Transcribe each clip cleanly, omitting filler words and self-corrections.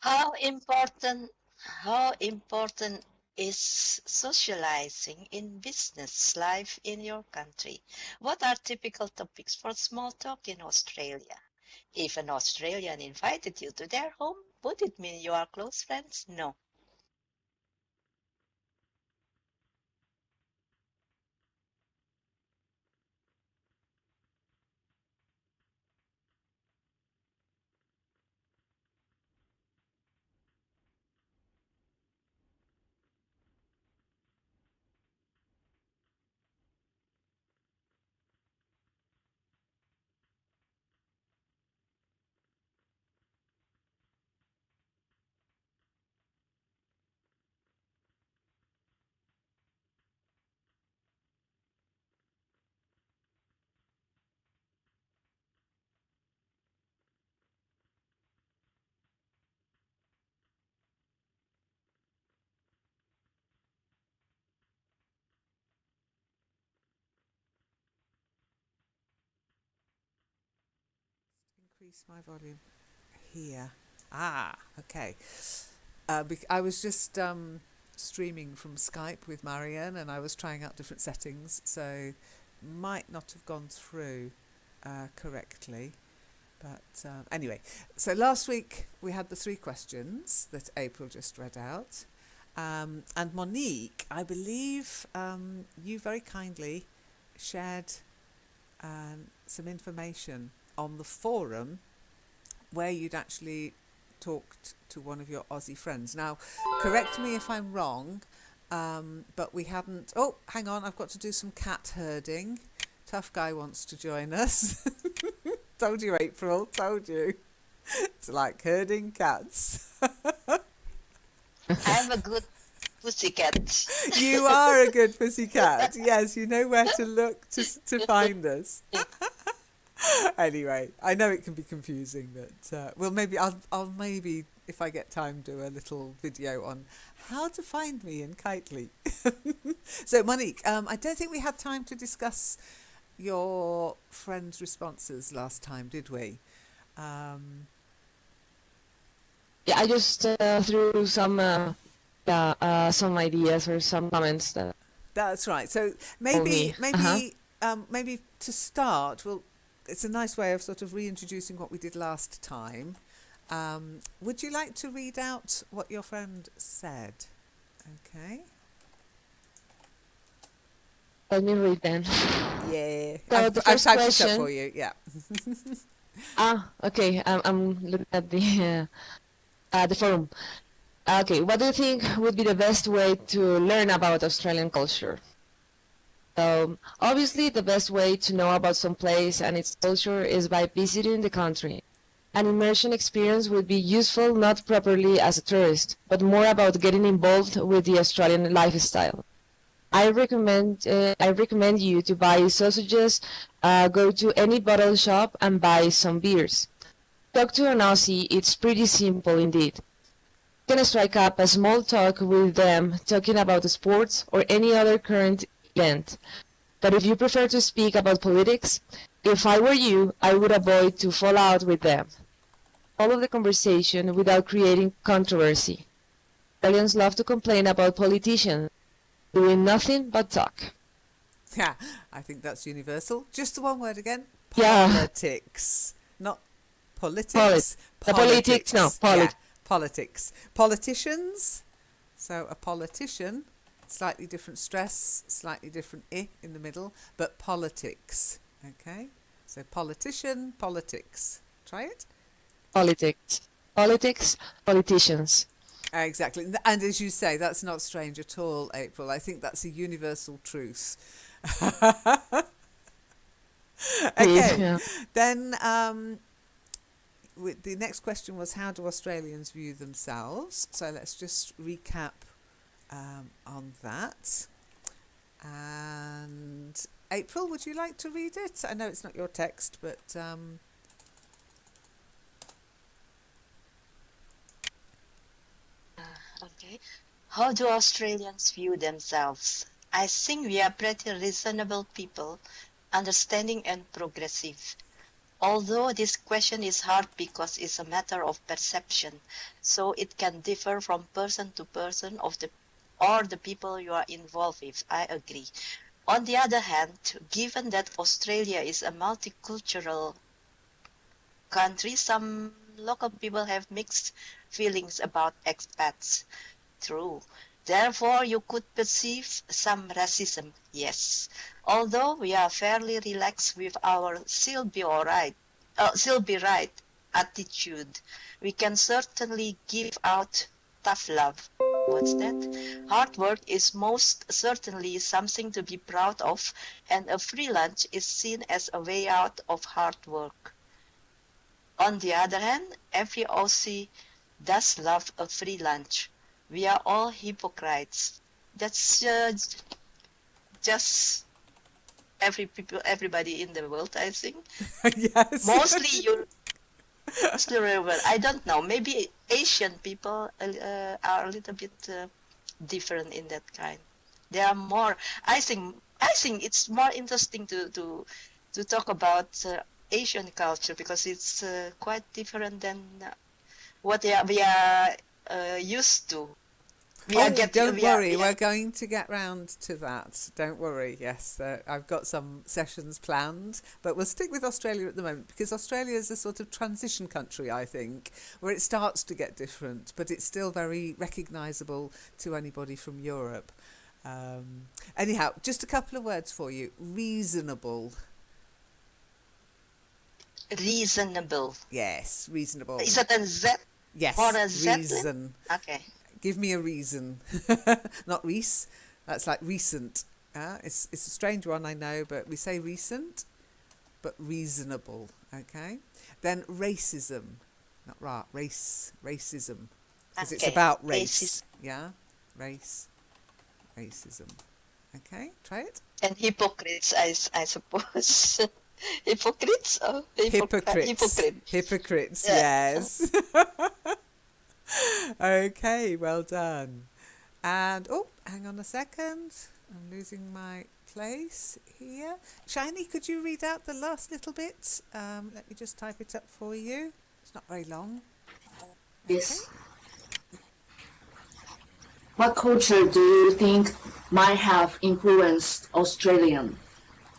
How important how important is socializing in business life in your country? What are typical topics for small talk in Australia? If an Australian invited you to their home, would it mean you are close friends? No. Increase my volume here. Okay. I was just streaming from Skype with Marianne, and I was trying out different settings, so might not have gone through correctly. But anyway, so last week we had the 3 questions that April just read out. And Monique, I believe you very kindly shared some information on the forum where you'd actually talked to one of your Aussie friends. Now, correct me if I'm wrong, but we hadn't... Oh, hang on, I've got to do some cat herding. Tough guy wants to join us. Told you, April, told you. It's like herding cats. I'm a good pussycat. You are a good pussycat. Yes, you know where to look to find us. Anyway, I know it can be confusing, but well, maybe I'll maybe, if I get time, do a little video on how to find me in Kitely. So, Monique, I don't think we had time to discuss your friend's responses last time, did we? Yeah, I just threw some ideas or some comments that That's right. So told me. maybe to start, well, it's a nice way of sort of reintroducing what we did last time. Would you like to read out what your friend said? Okay. Let me read then. Yeah. So I've the typed first it up question. for you. Yeah. Okay. I'm looking at the forum. Okay, what do you think would be the best way to learn about Australian culture? So obviously, the best way to know about some place and its culture is by visiting the country. An immersion experience would be useful not properly as a tourist, but more about getting involved with the Australian lifestyle. I recommend you to buy sausages, go to any bottle shop and buy some beers. Talk to an Aussie, it's pretty simple indeed. You can strike up a small talk with them talking about sports or any other current event. But if you prefer to speak about politics, if I were you, I would avoid to fall out with them. Follow the conversation without creating controversy. Italians love to complain about politicians doing nothing but talk. Yeah. I think that's universal. Just the one word again. Yeah, Politics. Not polit. politics. The politics, no, Yeah. Politics. Politicians. So a politician, slightly different stress, slightly different I in the middle, but politics. Okay? So politician, politics. Try it. Politics. Politics, politicians. Exactly. And as you say, that's not strange at all, April. I think that's a universal truth. Okay. Yeah. Then the next question was, how do Australians view themselves? So let's just recap on that. And April, would you like to read it? I know it's not your text, but Okay. How do Australians view themselves? I think we are pretty reasonable people, understanding and progressive. Although this question is hard because it's a matter of perception, so it can differ from person to person or the people you are involved with. I agree. On the other hand, given that Australia is a multicultural country, some local people have mixed feelings about expats. True. Therefore, you could perceive some racism, yes. Although we are fairly relaxed with our she'll be right attitude, we can certainly give out tough love. What's that? Hard work is most certainly something to be proud of, and a free lunch is seen as a way out of hard work. On the other hand, every Aussie does love a free lunch. We are all hypocrites. That's just everybody in the world, I think. Yes. Mostly you. I don't know. Maybe Asian people are a little bit different in that kind. They are more. I think it's more interesting to talk about Asian culture because it's quite different than what we are used to. Don't worry, we're going to get round to that. Don't worry. Yes, I've got some sessions planned, but we'll stick with Australia at the moment because Australia is a sort of transition country, I think, where it starts to get different, but it's still very recognisable to anybody from Europe. Anyhow, just a couple of words for you. Reasonable. Reasonable. Yes, reasonable. Is that a Z? Yes, or a Z? reason. Okay. Give me a reason. Not Reese. That's like recent. It's a strange one, I know, but we say recent, but reasonable. Okay. Then racism. Not racism. Because it's about race. Yeah. Racism. Okay, try it. And hypocrites, I suppose. Hypocrites? Oh, Hypocrites, yes. Okay, well done. And, hang on a second. I'm losing my place here. Shiny, could you read out the last little bit? Let me just type it up for you. It's not very long. Yes. What culture do you think might have influenced Australian?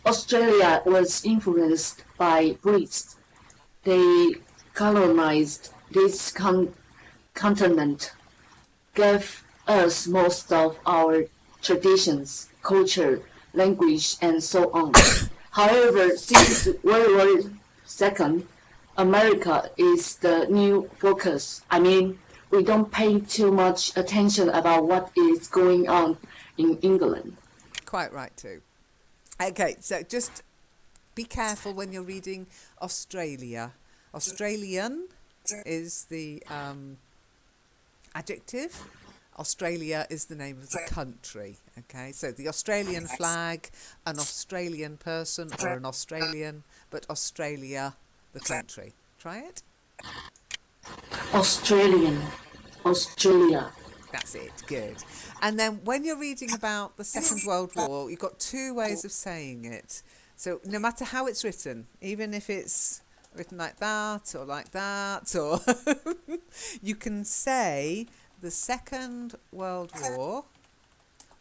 Australia was influenced by Brits. They colonized this continent, gave us most of our traditions, culture, language, and so on. However, since World War II, America is the new focus. I mean, we don't pay too much attention about what is going on in England. Quite right too. Okay, so just be careful when you're reading Australia. Australian is the adjective. Australia is the name of the country. Okay, so the Australian flag, an Australian person or an Australian, but Australia, the country. Try it. Australia. That's it, good. And then when you're reading about the Second World War, you've got two ways of saying it. So no matter how it's written, even if it's written like that, or you can say the Second World War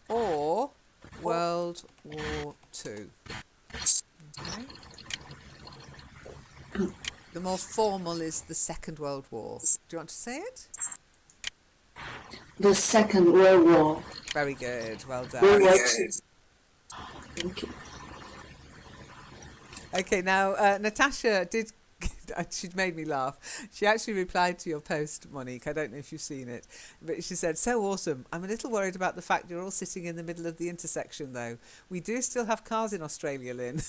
or World War Two. Okay. The more formal is the Second World War. Do you want to say it? The Second World War. Very good. Well done. World War II. Thank you. Okay, now Natasha did. She made me laugh. She actually replied to your post, Monique. I don't know if you've seen it, but she said, "So awesome. I'm a little worried about the fact you're all sitting in the middle of the intersection, though. We do still have cars in Australia, Lynn."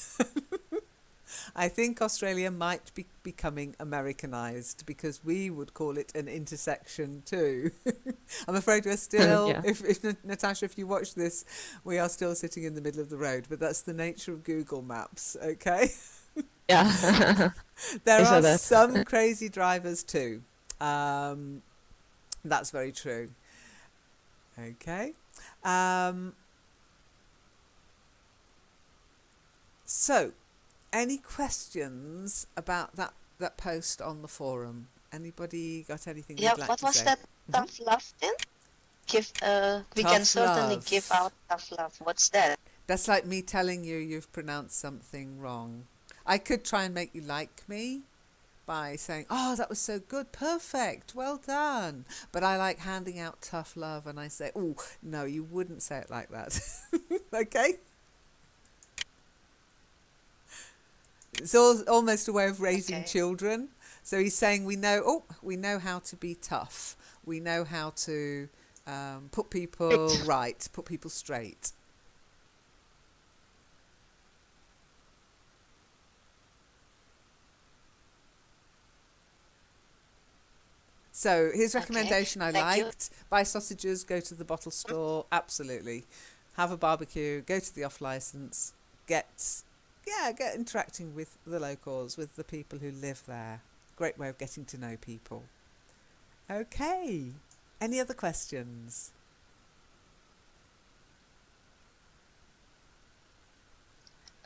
I think Australia might be becoming Americanized because we would call it an intersection too. I'm afraid we're still, Yeah. if Natasha, if you watch this, we are still sitting in the middle of the road, but that's the nature of Google Maps, okay? Yeah. There I saw are that. some crazy drivers too. That's very true. Okay. So, Any questions about that post on the forum? Anybody got anything Yeah, they'd like what to was say? that tough love then? We can Tough certainly give love. out tough love. What's that? That's like me telling you you've pronounced something wrong. I could try and make you like me by saying, oh, that was so good, perfect, well done. But I like handing out tough love, and I say, oh, no, you wouldn't say it like that. Okay? It's almost a way of raising Okay. children. So he's saying we know how to be tough. We know how to put people Great. right, put people straight. So his Okay. recommendation I Thank you. liked. Buy sausages, go to the bottle store. Absolutely. Have a barbecue, go to the off licence, get interacting with the locals, with the people who live there. Great way of getting to know people. Okay. Any other questions?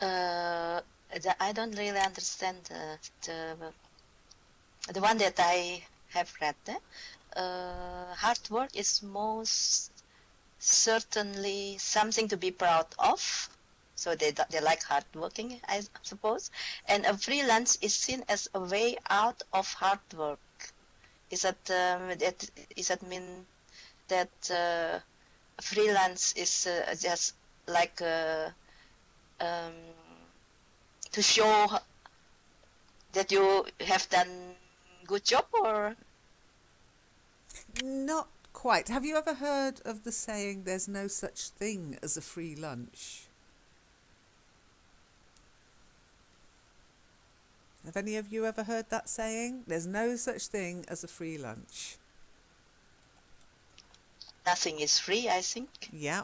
Uh, I don't really understand the one that I have read. Hard work is most certainly something to be proud of. So they like hard working, I suppose. And a freelance is seen as a way out of hard work. Is that mean that freelance is just like um, to show that you have done good job, or Not quite. Have you ever heard of the saying, there's no such thing as a free lunch? Have any of you ever heard that saying? There's no such thing as a free lunch. nothing is free, I think. Yeah,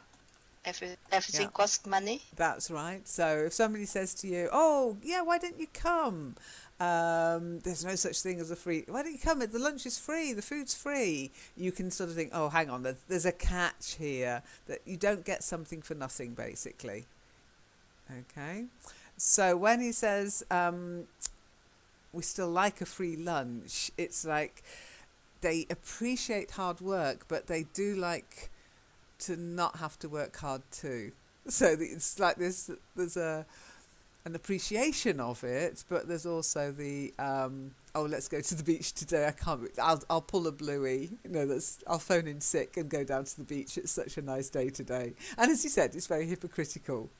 Everything yeah, costs money. that's right. So if somebody says to you, oh, yeah, why don't you come? There's no such thing as a free... Why don't you come? The lunch is free. The food's free. You can sort of think, oh, hang on, there's a catch here. That you don't get something for nothing, basically. Okay? So when he says... we still like a free lunch, it's like they appreciate hard work, but they do like to not have to work hard too. So it's like there's an appreciation of it, but there's also the oh, let's go to the beach today. I can't. I'll pull a bluey. I'll phone in sick and go down to the beach. It's such a nice day today. And as you said, it's very hypocritical.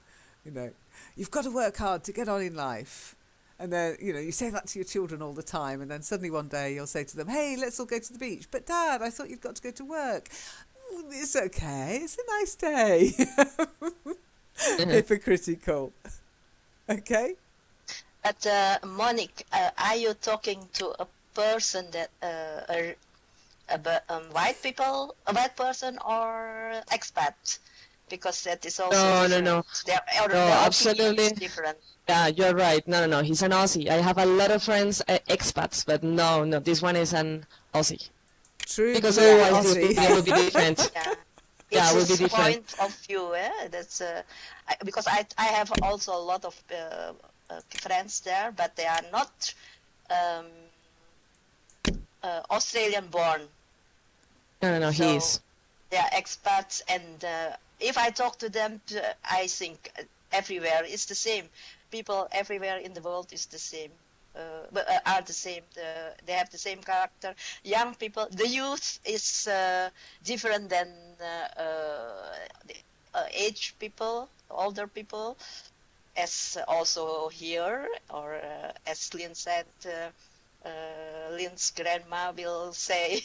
You've got to work hard to get on in life. And then, you say that to your children all the time, and then suddenly one day you'll say to them, hey, let's all go to the beach. But Dad, I thought you'd got to go to work. It's okay. It's a nice day. Hypocritical. Okay? But Monique, are you talking to a person that a white person or expat? Because that is also No, no, different. no, Their no, opinion is absolutely. different. Yeah, you're right. No, no, no. He's an Aussie. I have a lot of friends, expats, but no, no. This one is an Aussie. True Because blue otherwise the opinion would be Aussie. different. Yeah, Yeah, it's it would be his different. point of view. That's because I have also a lot of friends there, but they are not um, Australian born. No, no, no. So He is. they are expats, and if I talk to them, I think everywhere is the same. People everywhere in the world is the same. Are the same. They have the same character. Young people, the youth is different than the age people, older people, as also here, or as Lynn said. Lynn's grandma will say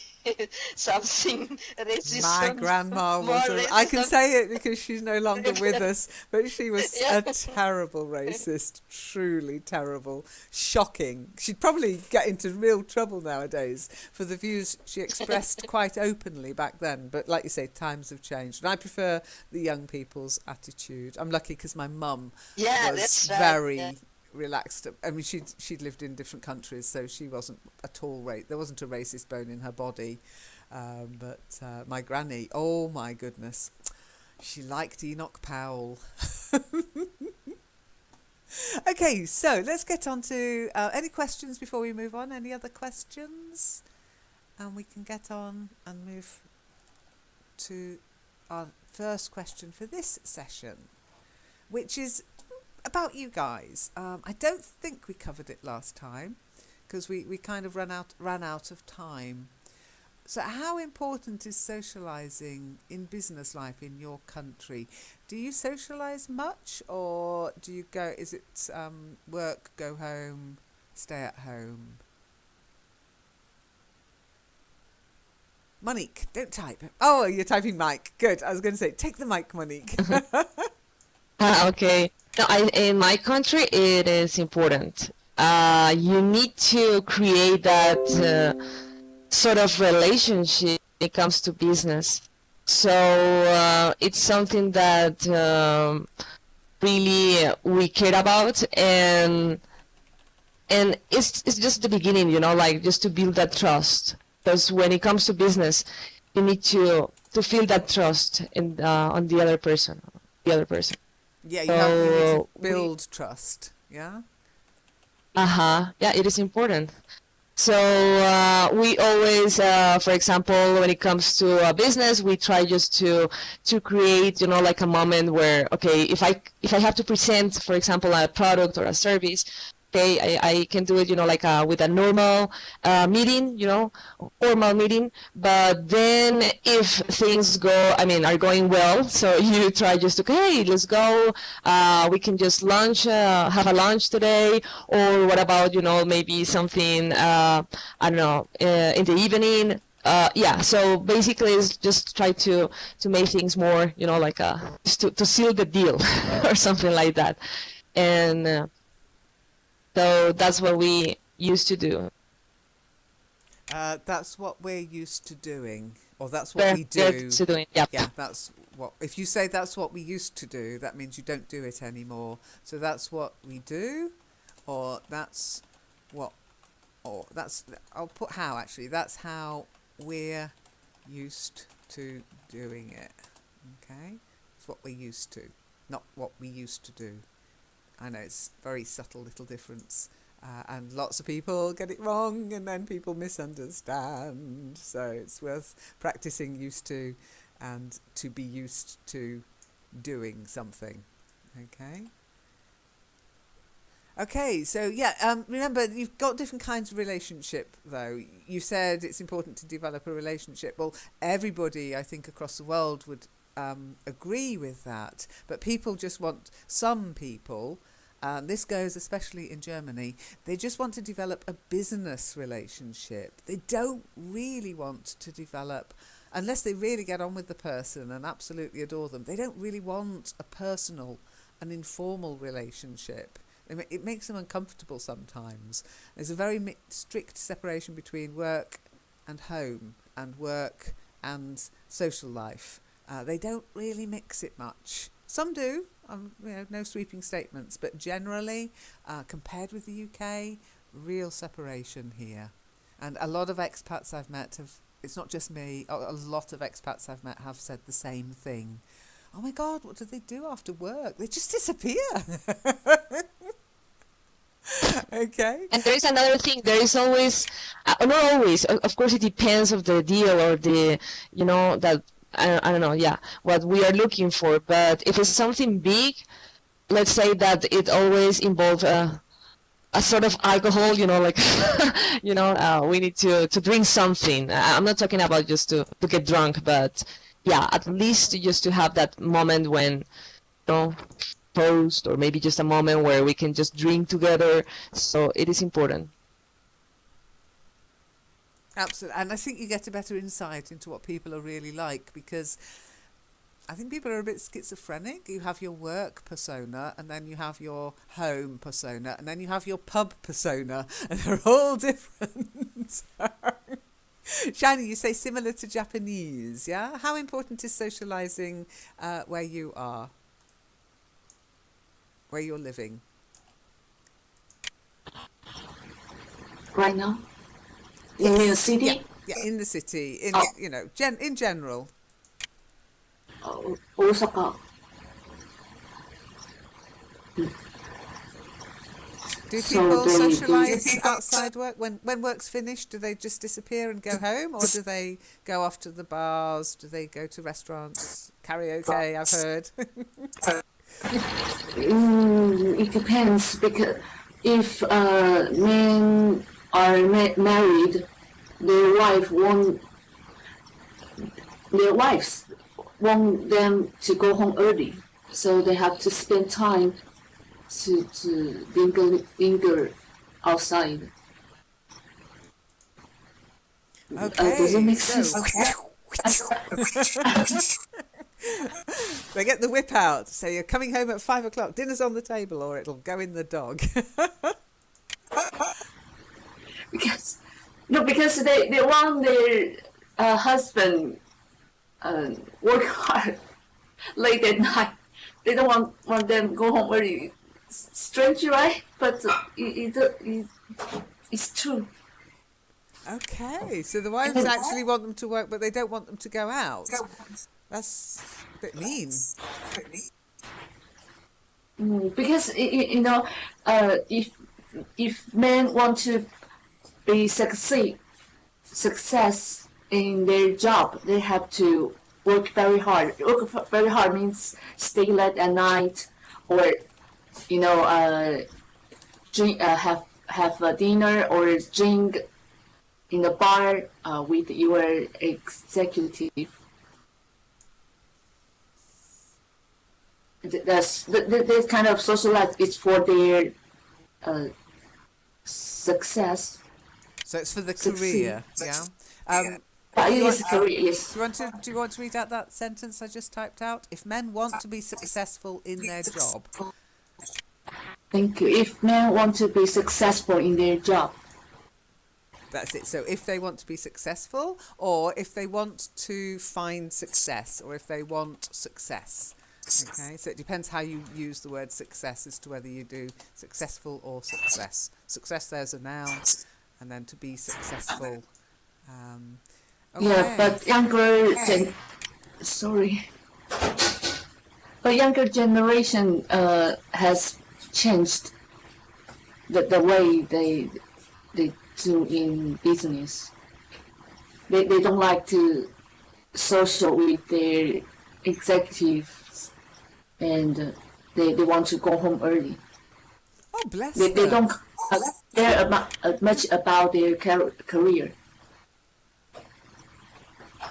something racist. My grandma more was I can racist. say it because she's no longer with us, but she was Yeah. a terrible racist, truly terrible, shocking. She'd probably get into real trouble nowadays for the views she expressed quite openly back then, but like you say, times have changed, and I prefer the young people's attitude. I'm lucky because my mum Yeah, was that's right. very relaxed. I mean, she'd lived in different countries, so she wasn't at all there wasn't a racist bone in her body. But my granny, oh my goodness, she liked Enoch Powell. Okay, so let's get on to any questions before we move on. Any other questions? And we can get on and move to our first question for this session, which is about you guys. I don't think we covered it last time because we kind of ran out of time. So how important is socialising in business life in your country? Do you socialise much, or do you go, is it work, go home, stay at home? Monique, don't type. Oh, you're typing Mike. Good. I was going to say, take the mic, Monique. Okay. No, in my country, it is important. You need to create that sort of relationship when it comes to business. So it's something that really we care about, and it's just the beginning, like just to build that trust. Because when it comes to business, you need to feel that trust on the other person. Yeah, you need to build trust. Yeah. Yeah, it is important. So we always, for example, when it comes to a business, we try just to create, like a moment where, okay, if I have to present, for example, a product or a service, okay, I can do it, like with a normal meeting, formal meeting. But then if things are going well, so you try just to, hey, let's go. We can just have a lunch today, or what about, maybe something, I don't know, in the evening. Yeah, so basically it's just try to make things more, like just to seal the deal or something like that. And so that's what we used to do. That's what we're used to doing, or that's what we do. Yep. Yeah, that's what. If you say that's what we used to do, that means you don't do it anymore. So that's what we do, or that's what, or that's. I'll put how actually. That's how we're used to doing it. Okay, it's what we're used to, not what we used to do. I know it's a very subtle little difference, and lots of people get it wrong, and then people misunderstand. So it's worth practicing used to, and to be used to doing something. Okay, so yeah, remember you've got different kinds of relationship though. You said it's important to develop a relationship. Well, everybody I think across the world would agree with that, but people just want, some people, this goes especially in Germany, they just want to develop a business relationship. They don't really want to develop, unless they really get on with the person and absolutely adore them, they don't really want a personal, an informal relationship. It makes them uncomfortable sometimes. There's a very strict separation between work and home, and work and social life. They don't really mix it much. Some do, no sweeping statements, but generally, compared with the UK, real separation here. And a lot of expats I've met it's not just me, a lot of expats I've met have said the same thing. Oh my God, what do they do after work? They just disappear. Okay. And there is another thing. There is always, not always. Of course, it depends of the deal or the, that I don't know. Yeah, what we are looking for. But if it's something big, let's say that it always involves a sort of alcohol. Like we need to drink something. I'm not talking about just to get drunk, but yeah, at least just to have that moment when, post, or maybe just a moment where we can just drink together. So it is important. Absolutely. And I think you get a better insight into what people are really like, because I think people are a bit schizophrenic. You have your work persona, and then you have your home persona, and then you have your pub persona, and they're all different. Shiny, you say similar to Japanese, yeah? How important is socialising where you are? Where you're living? Right now? In the city? Yeah, in the city, in in general. Osaka. Do So people they socialise outside work? When work's finished, do they just disappear and go home, or do they go off to the bars? Do they go to restaurants? Karaoke, I've heard. it depends because if men are married, their wife won't their wives want them to go home early, so they have to spend time to linger outside. Does it Okay, make so sense? they get the whip out. So you're coming home at 5 o'clock. Dinner's on the table, or it'll go in the dog. Because no, because they want their husband work hard late at night. They don't want them go home early. Strange, right? But it's true. Okay, so the wives actually want them to work, but they don't want them to go out. That's a bit mean. Because if men want to be success in their job, they have to work very hard. Work very hard means stay late at night, or drink, have a dinner or drink in a bar with your executive. This kind of social life is for their success. So it's for the Succeed. career, yeah. It is a career, yes. Do you want to read out that sentence I just typed out? If men want to be successful in their job. Thank you. If men want to be successful in their job. That's it. So if they want to be successful, or if they want to find success, or if they want success. Okay, so it depends how you use the word success as to whether you do successful or success. Success, there's a noun, and then to be successful. Okay. Yeah, but younger generation has changed the way they do in business. They don't like to social with their executives, and they want to go home early. Oh, bless They them. don't care much about their career.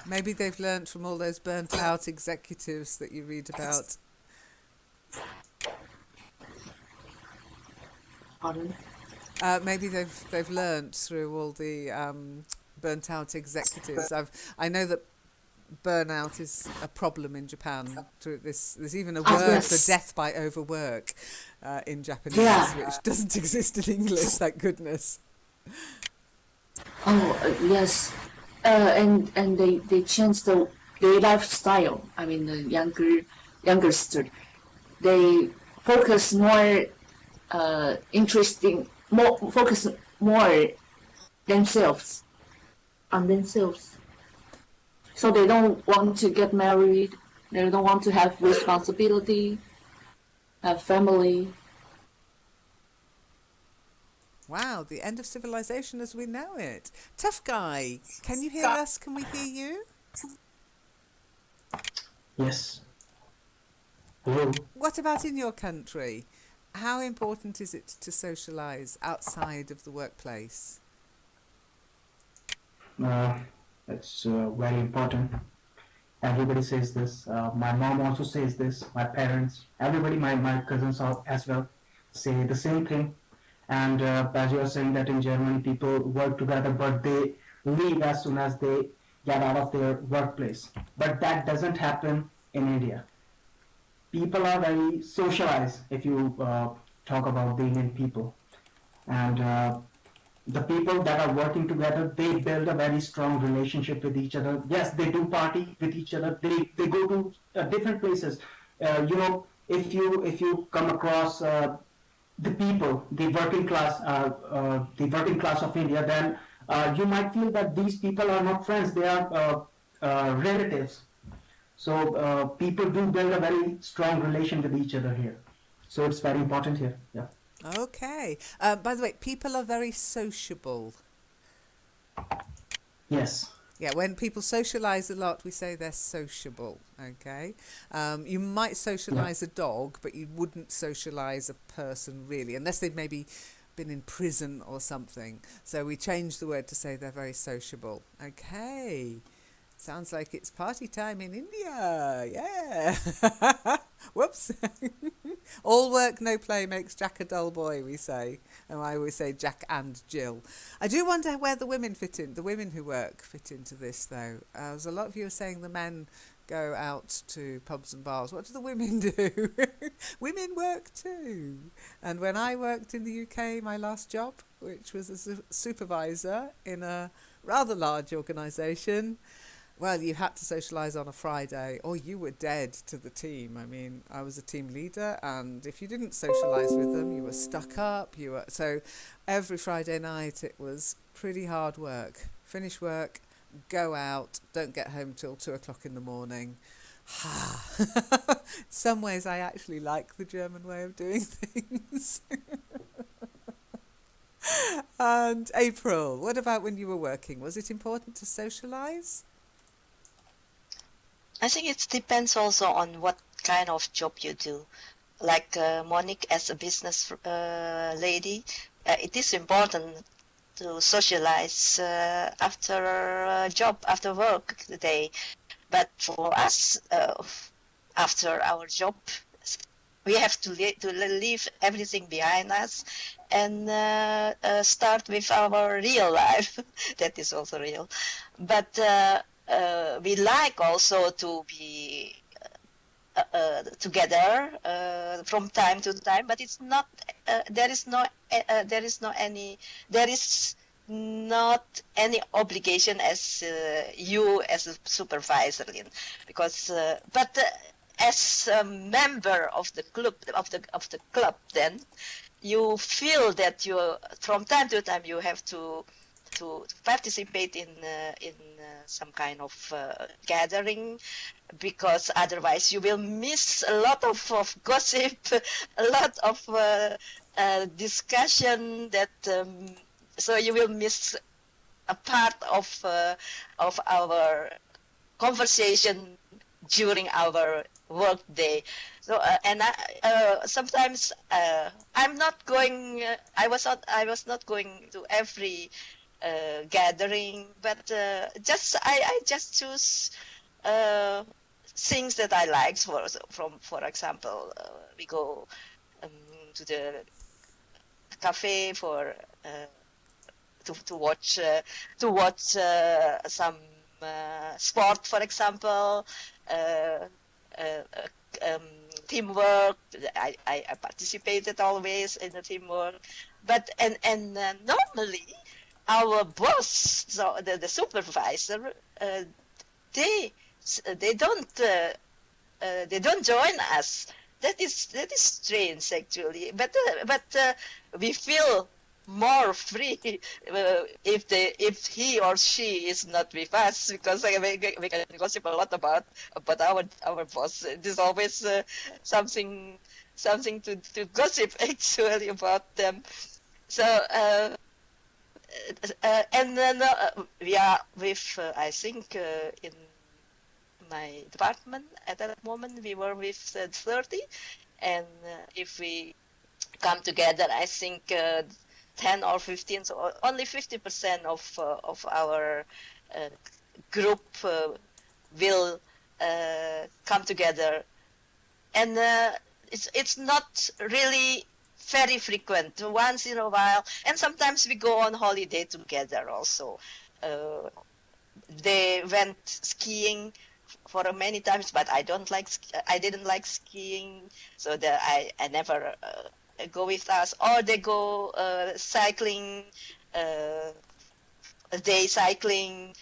Maybe they've learnt from all those burnt out executives that you read about. Pardon? Maybe they've learnt through all the burnt out executives. I know that burnout is a problem in Japan. There's even a word Yes. for death by overwork in Japanese, Yeah. which doesn't exist in English. Thank goodness. Oh, yes. And they changed their lifestyle. I mean, the youngster, they focus more focus more themselves on themselves. So they don't want to get married. They don't want to have responsibility, have family. Wow, the end of civilization as we know it. Tough guy, can you hear us? Can we hear you? Yes. Hello. What about in your country? How important is it to socialise outside of the workplace? It's very important. Everybody says this. My mom also says this. My parents, everybody, my cousins as well say the same thing. And as you are saying that in Germany people work together, but they leave as soon as they get out of their workplace. But that doesn't happen in India. People are very socialized if you talk about the Indian people. And the people that are working together, they build a very strong relationship with each other. Yes, they do party with each other. They go to different places. If you come across the people, the working class of India, then you might feel that these people are not friends; they are relatives. So people do build a very strong relation with each other here. So it's very important here. Yeah. Okay. By the way, people are very sociable. Yes. Yeah, when people socialise a lot, we say they're sociable. Okay. You might Yeah. socialise a dog, but you wouldn't socialise a person really, unless they've maybe been in prison or something. So we changed the word to say they're very sociable. Okay. Sounds like it's party time in India. Yeah. Whoops. All work, no play makes Jack a dull boy, we say. And I always say Jack and Jill. I do wonder where the women fit in. The women who work fit into this, though. As a lot of you are saying the men go out to pubs and bars. What do the women do? Women work too. And when I worked in the UK, my last job, which was as a supervisor in a rather large organisation, well, you had to socialise on a Friday or you were dead to the team. I mean, I was a team leader, and if you didn't socialise with them, you were stuck up. So every Friday night it was pretty hard work. Finish work, go out, don't get home till 2 o'clock in the morning. In some ways I actually like the German way of doing things. And April, what about when you were working? Was it important to socialise? I think it depends also on what kind of job you do. Like Monique, as a business lady, it is important to socialize after job, after work day. But for us, after our job, we have to leave everything behind us and start with our real life. That is also real. But we like also to be together from time to time, but it's not. There is not any obligation as you as a supervisor, because but as a member of the club then you feel that you from time to time you have to participate in some kind of gathering, because otherwise you will miss a lot of gossip, a lot of discussion that so you will miss a part of our conversation during our work day. So and sometimes I'm not going. I was not going to every gathering, but I just choose things that I like. For example, we go um, to the cafe for to watch some sport, for example, uh, uh, um, teamwork. I participated always in the teamwork, but normally our boss, so the supervisor, they they don't uh, they don't join us. That is strange actually, but we feel more free if he or she is not with us, because we can gossip a lot about our boss. It is always something to gossip actually about them. So and then we are with I think in my department at that moment we were with 30, and if we come together, I think 10 or 15, so only 50% of our uh, group will come together, and it's not really very frequent. Once in a while, and sometimes we go on holiday together also. Uh, they went skiing for many times, but I didn't like skiing, so I never go with us. Or they go cycling, day cycling,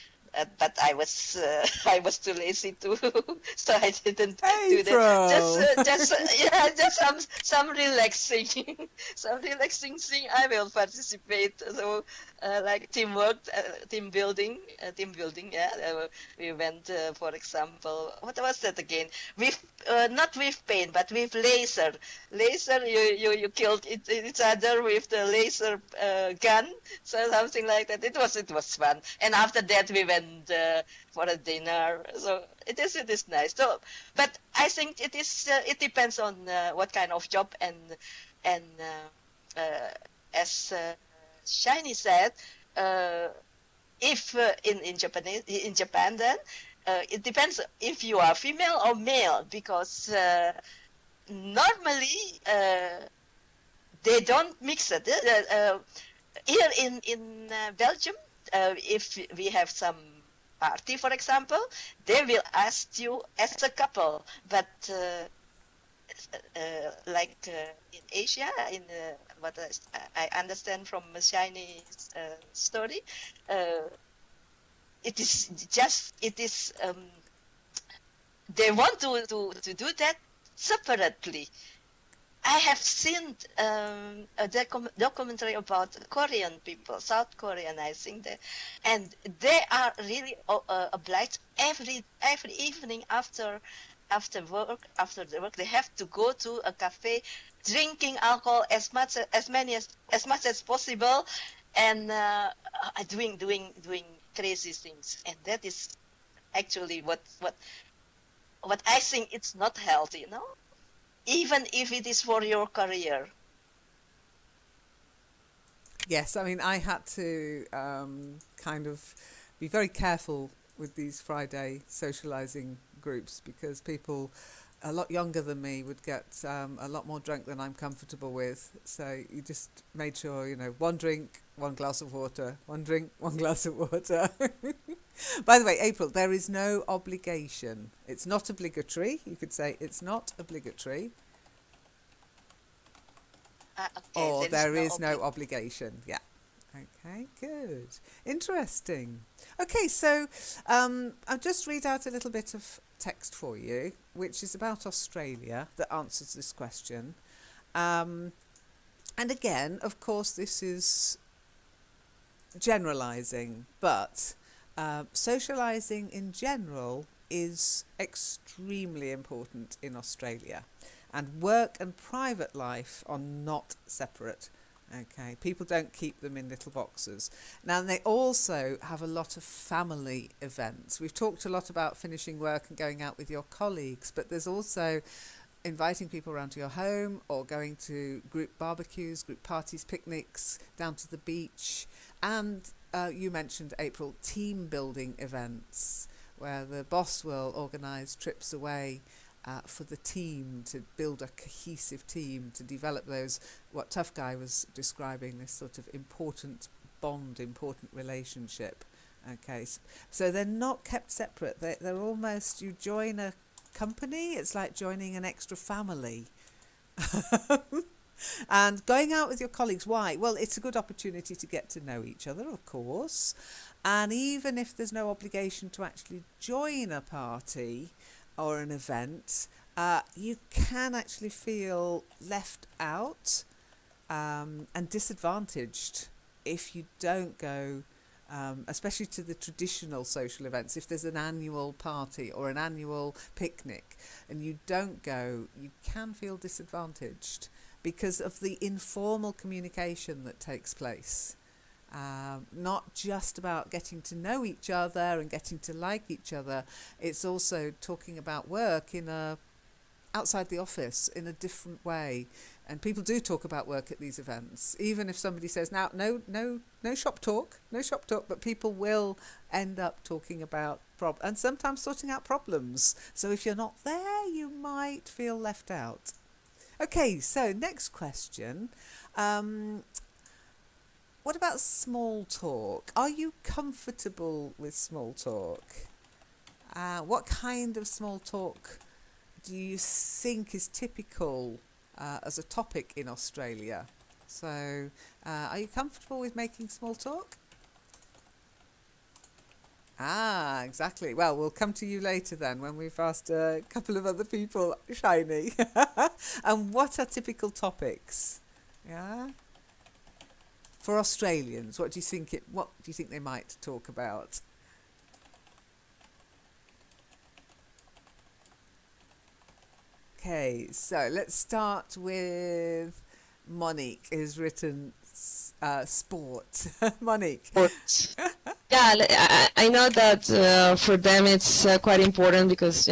but I was too lazy to, so I didn't do that. April! Yeah, just some relaxing, some relaxing thing. I will participate. So like teamwork, team building. Yeah, we went, for example, what was that again? With not with paint, but with laser. Laser, you killed each other with the laser gun, so something like that. It was fun. And after that, we went for a dinner. So it is nice. So, but I think it depends on what kind of job and as Shiny said, uh, if in Japan then it depends if you are female or male, because normally they don't mix it. Here in Belgium, if we have some party, for example, they will ask you as a couple. But like in Asia, in what I understand from a Chinese story, uh, it is they want to do that separately. I have seen a documentary about Korean people, South Korean, I think, and they are really obliged every evening after the work they have to go to a cafe, drinking alcohol as much as possible, and doing crazy things, and that is actually what I think it's not healthy, even if it is for your career. Yes, I mean, I had to kind of be very careful with these Friday socialising groups because people a lot younger than me would get a lot more drunk than I'm comfortable with. So you just made sure, one drink, one glass of water, one drink, one glass of water. By the way, April, there is no obligation. It's not obligatory. You could say it's not obligatory. Okay, Or there is there no is no obligation. Yeah. Okay, good. Interesting. Okay, so I'll just read out a little bit of text for you, which is about Australia, that answers this question. And again, of course, this is generalising, but socialising in general is extremely important in Australia. And work and private life are not separate. Okay, people don't keep them in little boxes. Now, they also have a lot of family events. We've talked a lot about finishing work and going out with your colleagues, but there's also inviting people around to your home or going to group barbecues, group parties, picnics, down to the beach. And you mentioned, April, team building events where the boss will organise trips away for the team, to build a cohesive team, to develop those, what Tough Guy was describing, this sort of important bond, important relationship. Okay, so they're not kept separate. They're almost, you join a company, it's like joining an extra family. And going out with your colleagues, why? Well, it's a good opportunity to get to know each other, of course. And even if there's no obligation to actually join a party or an event, you can actually feel left out and disadvantaged if you don't go, especially to the traditional social events. If there's an annual party or an annual picnic and you don't go, you can feel disadvantaged because of the informal communication that takes place. Not just about getting to know each other and getting to like each other, it's also talking about work outside the office in a different way. And people do talk about work at these events, even if somebody says, now, no shop talk, but people will end up talking about and sometimes sorting out problems. So if you're not there, you might feel left out. Okay, so next question. What about small talk? Are you comfortable with small talk? What kind of small talk do you think is typical as a topic in Australia? So, are you comfortable with making small talk? Ah, exactly. Well, we'll come to you later then when we've asked a couple of other people, Shiny. And what are typical topics? Yeah. For Australians, what do you think they might talk about? Okay, so let's start with Monique, who's written sport. Monique. But yeah, I know that for them it's quite important because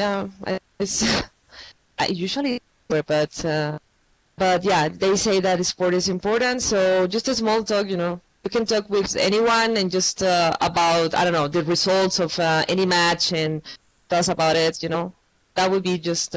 it's I usually, but yeah, they say that sport is important. So just a small talk, you can talk with anyone and just about, I don't know, the results of any match and tell us about it. That would be just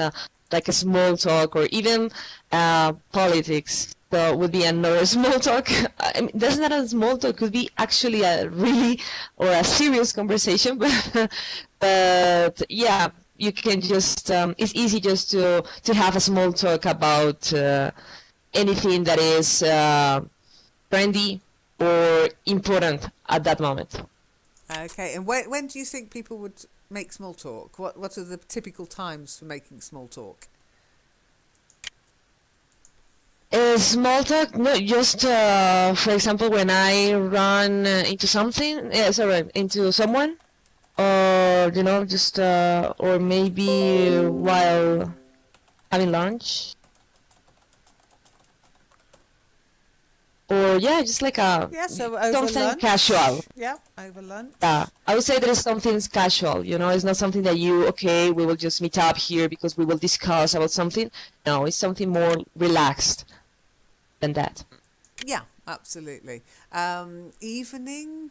like a small talk, or even politics. So would be another small talk. I mean, that's not a small talk. Could be actually a really or a serious conversation, but yeah, you can just it's easy just to have a small talk about anything that is trendy or important at that moment. Okay, and when do you think people would make small talk? What are the typical times for making small talk? Small talk, no, just for example, when I run into something, into someone, or just or maybe while having lunch, or just like Yeah, so over something lunch. casual. Yeah, over lunch. Yeah, I would say that it's something casual. It's not something that we will just meet up here because we will discuss about something. No, it's something more relaxed than that. Yeah, absolutely. Evening.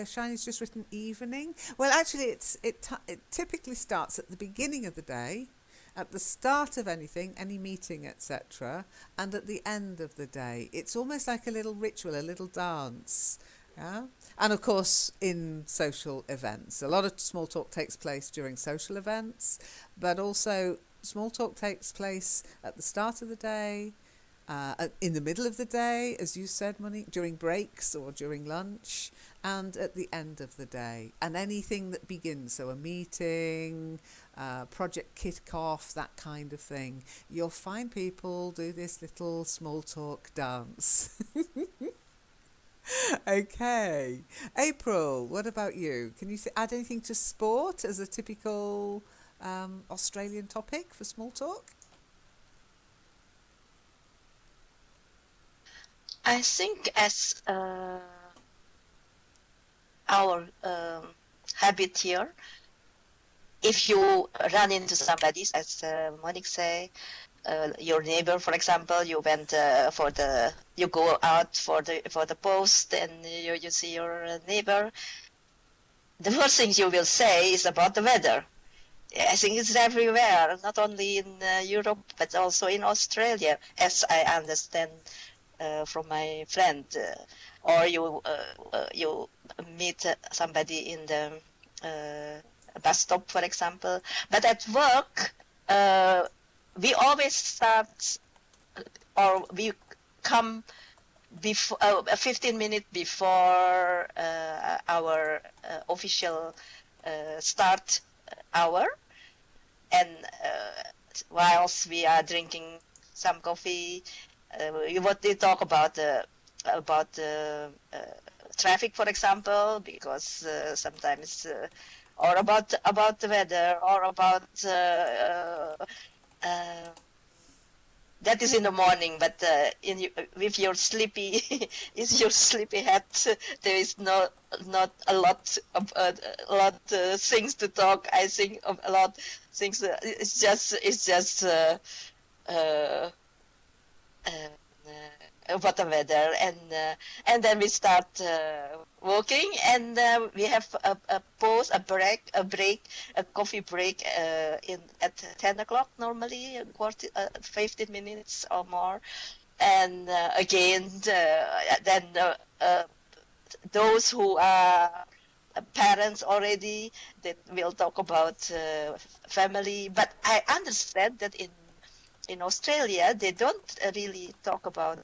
Shiny's just written evening. Well, actually, it typically starts at the beginning of the day, at the start of anything, any meeting, etc., and at the end of the day. It's almost like a little ritual, a little dance. Yeah, and of course in social events, a lot of small talk takes place during social events, but also small talk takes place at the start of the day. In the middle of the day, as you said, Monique, during breaks or during lunch, and at the end of the day. And anything that begins, so a meeting, project kick-off, that kind of thing. You'll find people do this little small talk dance. Okay. April, what about you? Can you add anything to sport as a typical Australian topic for small talk? I think as our habit here, if you run into somebody, as Monique say, your neighbor, for example, you went you go out for the post, and you see your neighbor. The first thing you will say is about the weather. I think it's everywhere, not only in Europe but also in Australia, as I understand from my friend. Or you meet somebody in the bus stop, for example. But at work, we always start, or we come before 15 minutes before our official start hour, and whilst we are drinking some coffee, what they talk about traffic, for example, because sometimes or about the weather, or about that is in the morning, but with your sleepy is your sleepy head, there is not a lot of things to talk. I think of a lot things. It's just about the weather, and then we start walking, and we have a pause, a break, a coffee break at 10 o'clock normally, 15 minutes or more, and again then those who are parents already, that will talk about family. But I understand that in Australia, they don't really talk about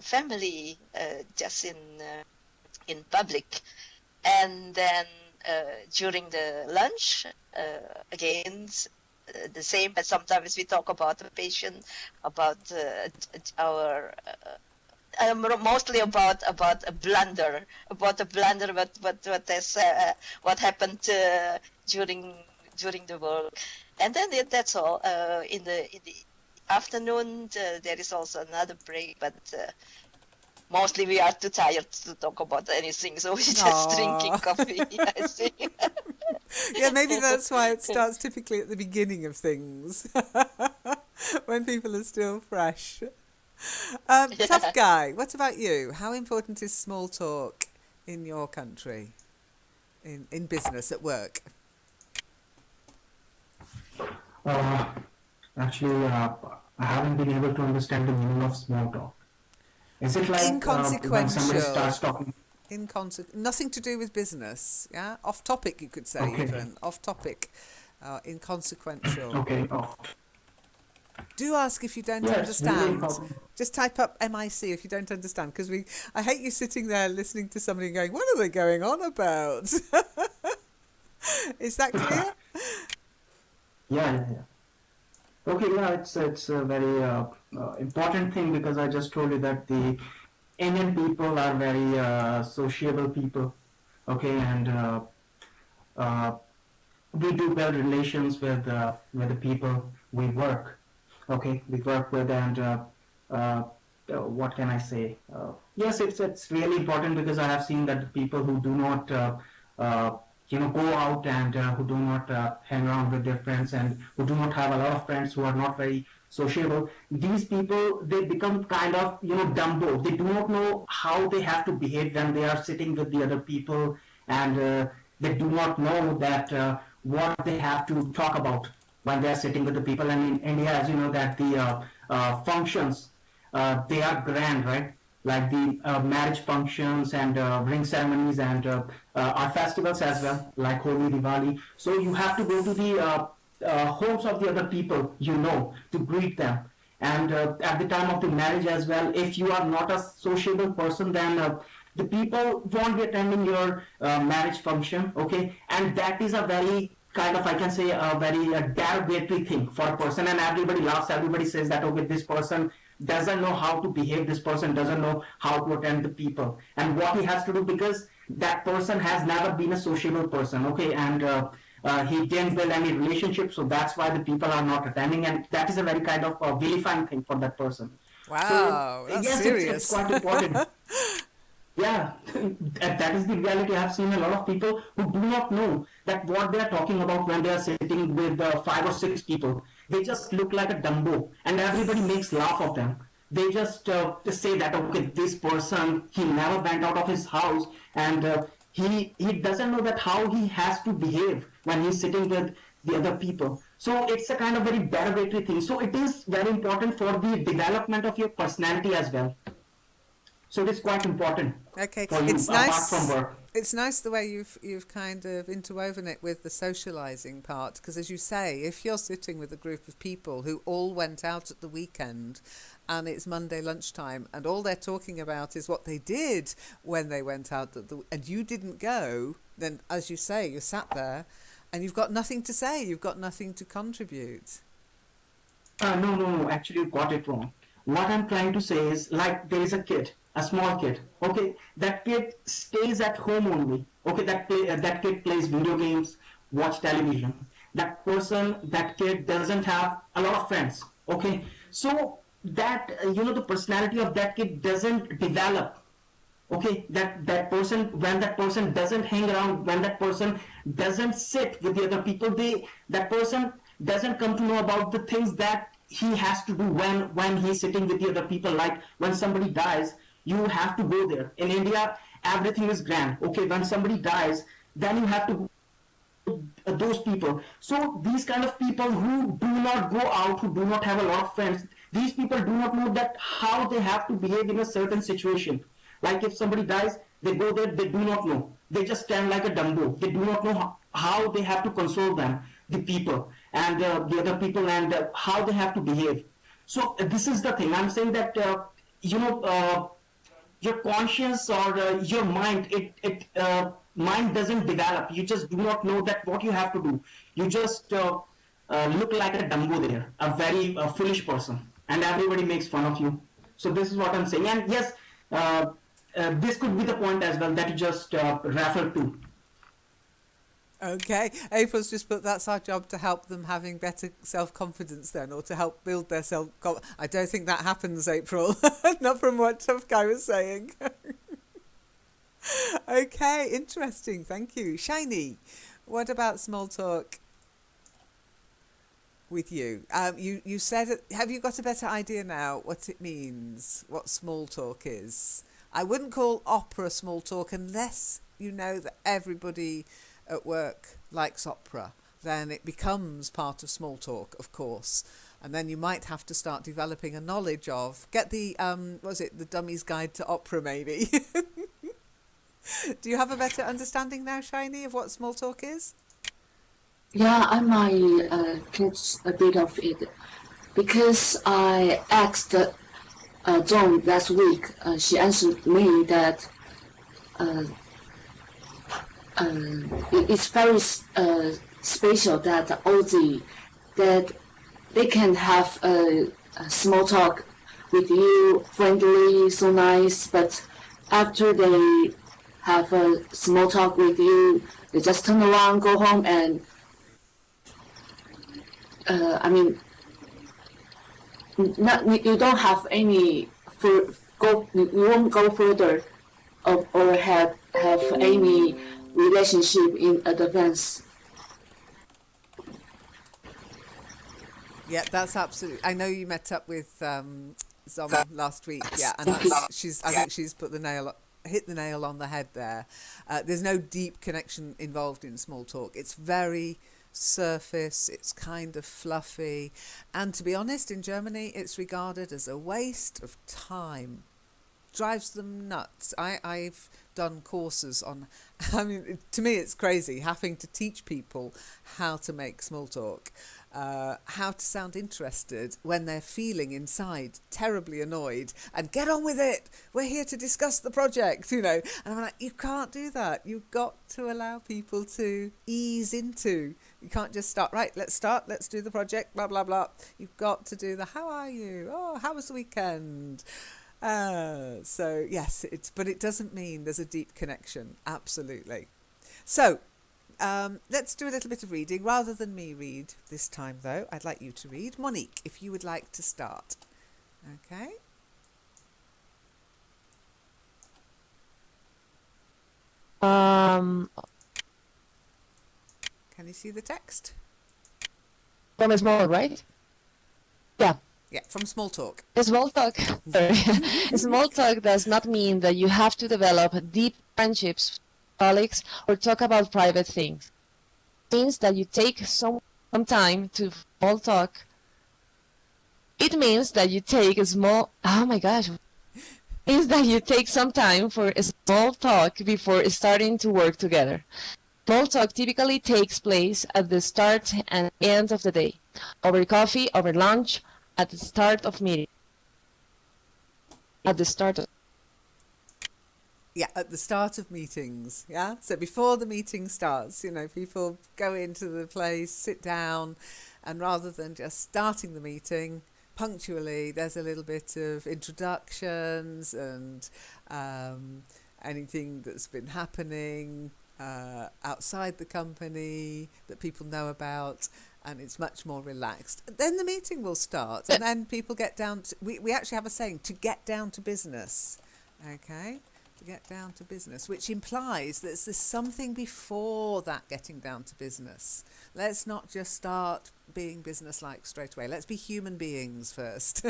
family just in public. And then during the lunch, again, the same, but sometimes we talk about the patient, about our mostly about a blunder, what happened during the work, and then that's all. In the afternoon, there is also another break, but mostly we are too tired to talk about anything, so we're just drinking Aww. coffee. I think. Yeah, maybe that's why it starts typically at the beginning of things, when people are still fresh. Tough guy, what about you? How important is small talk in your country, in business, at work? Uh, Actually, I haven't been able to understand the meaning of small talk. Is it like when somebody starts Inconsequential. talking? Nothing to do with business, yeah? Off topic, you could say, Okay, even. Off topic. Inconsequential. okay. Oh, Do ask if you don't yeah, it's really understand. important. Just type up MIC if you don't understand, because I hate you sitting there listening to somebody and going, what are they going on about? Is that clear? Yeah, yeah, yeah. Okay, yeah, it's a very important thing because I just told you that the Indian people are very sociable people. Okay, and uh, we do build relations with the people we work. Okay, we work with, and uh, what can I say? Yes, it's really important because I have seen that the people who do not uh, go out and who do not hang around with their friends and who do not have a lot of friends who are not very sociable, these people, they become kind of dumbo. They do not know how they have to behave when they are sitting with the other people, and they do not know that what they have to talk about when they are sitting with the people. And in India, as you know, that the functions, they are grand, right? Like the marriage functions and ring ceremonies, and our festivals as well, like Holi, Diwali. So you have to go to the homes of the other people, to greet them. And at the time of the marriage as well, if you are not a sociable person, then the people won't be attending your marriage function. Okay, and that is a very kind of, I can say, a very derogatory thing for a person, and everybody laughs. Everybody says that, okay, this person doesn't know how to behave. This person doesn't know how to attend the people and what he has to do, because that person has never been a sociable person. Okay, and he didn't build any relationship, so that's why the people are not attending, and that is a very kind of vilifying thing for that person. So Wow, that's yes, it's serious. quite important. Yeah, that is the reality. I have seen a lot of people who do not know that what they are talking about when they are sitting with 5 or 6 people. They just look like a dumbo, and everybody makes laugh of them. They just say that, okay, this person, he never went out of his house, and he doesn't know that how he has to behave when he's sitting with the other people. So it's a kind of very derogatory thing. So it is very important for the development of your personality as well. So it is quite important Okay, for you it's apart from nice. work. It's nice the way you've kind of interwoven it with the socialising part, because as you say, if you're sitting with a group of people who all went out at the weekend and it's Monday lunchtime and all they're talking about is what they did when they went out and you didn't go, then as you say, you sat there and you've got nothing to say, you've got nothing to contribute. No, no, no. Actually, you got it wrong. What I'm trying to say is, like, there is a kid, a small kid. Okay, that kid stays at home only. Okay, that kid plays video games, watch television. That kid doesn't have a lot of friends. Okay, so that the personality of that kid doesn't develop. Okay, that person, when that person doesn't hang around, when that person doesn't sit with the other people, that person doesn't come to know about the things that he has to do when he's sitting with the other people. Like when somebody dies, you have to go there. In India, everything is grand. Okay, when somebody dies, then you have to go those people. So these kind of people who do not go out, who do not have a lot of friends, these people do not know that how they have to behave in a certain situation. Like if somebody dies, they go there, they do not know. They just stand like a dumbo. They do not know how they have to console them, the people, and the other people, and how they have to behave. So this is the thing. I'm saying that, you know, your conscience or your mind, it mind doesn't develop. You just do not know that what you have to do. You just look like a dumbo there, a very foolish person, and everybody makes fun of you. So this is what I'm saying. And yes, this could be the point as well that you just referred to. Okay, April's just put that's our job to help them having better self-confidence then, or to help build their I don't think that happens, April. Not from what Tough Guy was saying. Okay, interesting. Thank you. Shiny, what about small talk with you? You said, have you got a better idea now what it means, what small talk is? I wouldn't call opera small talk unless you know that everybody at work likes opera. Then it becomes part of small talk, of course. And then you might have to start developing a knowledge of, get the, the Dummy's Guide to Opera maybe. Do you have a better understanding now, Shiny, of what small talk is? Yeah, I might catch a bit of it because I asked Dawn last week. She answered me that it's very special that Aussie that they can have a small talk with you, friendly, so nice. But after they have a small talk with you, they just turn around, go home, and you don't have any you won't go further or have any relationship in advance. Yeah, that's absolutely. I know you met up with Zom last week. Yeah, and I think she's hit the nail on the head there. There's no deep connection involved in small talk. It's very surface, it's kind of fluffy, and to be honest, in Germany it's regarded as a waste of time. Drives them nuts. I've done courses on, to me it's crazy having to teach people how to make small talk, how to sound interested when they're feeling inside terribly annoyed, and get on with it, we're here to discuss the project, and I'm like, you can't do that. You've got to allow people to ease into. You can't just start, right, let's do the project, blah blah blah. You've got to do the how are you, oh, how was the weekend. So yes, but it doesn't mean there's a deep connection. Absolutely. So let's do a little bit of reading rather than me read this time, though. I'd like you to read. Monique, if you would like to start. Okay. Can you see the text? From small, right? Yeah. Yeah, from small talk. Small talk. Sorry. Small talk does not mean that you have to develop deep friendships with colleagues or talk about private things. It means that you take some time to small talk. It means that you take a small. Oh my gosh. It means that you take some time for a small talk before starting to work together. Small talk typically takes place at the start and end of the day, over coffee, over lunch, at the start of meeting. At the start of... Yeah, at the start of meetings, yeah? So before the meeting starts, people go into the place, sit down, and rather than just starting the meeting punctually, there's a little bit of introductions and anything that's been happening outside the company that people know about, and it's much more relaxed. Then the meeting will start, and then people get down to... We actually have a saying, to get down to business, okay? To get down to business, which implies that there's something before that getting down to business. Let's not just start being business-like straight away. Let's be human beings first.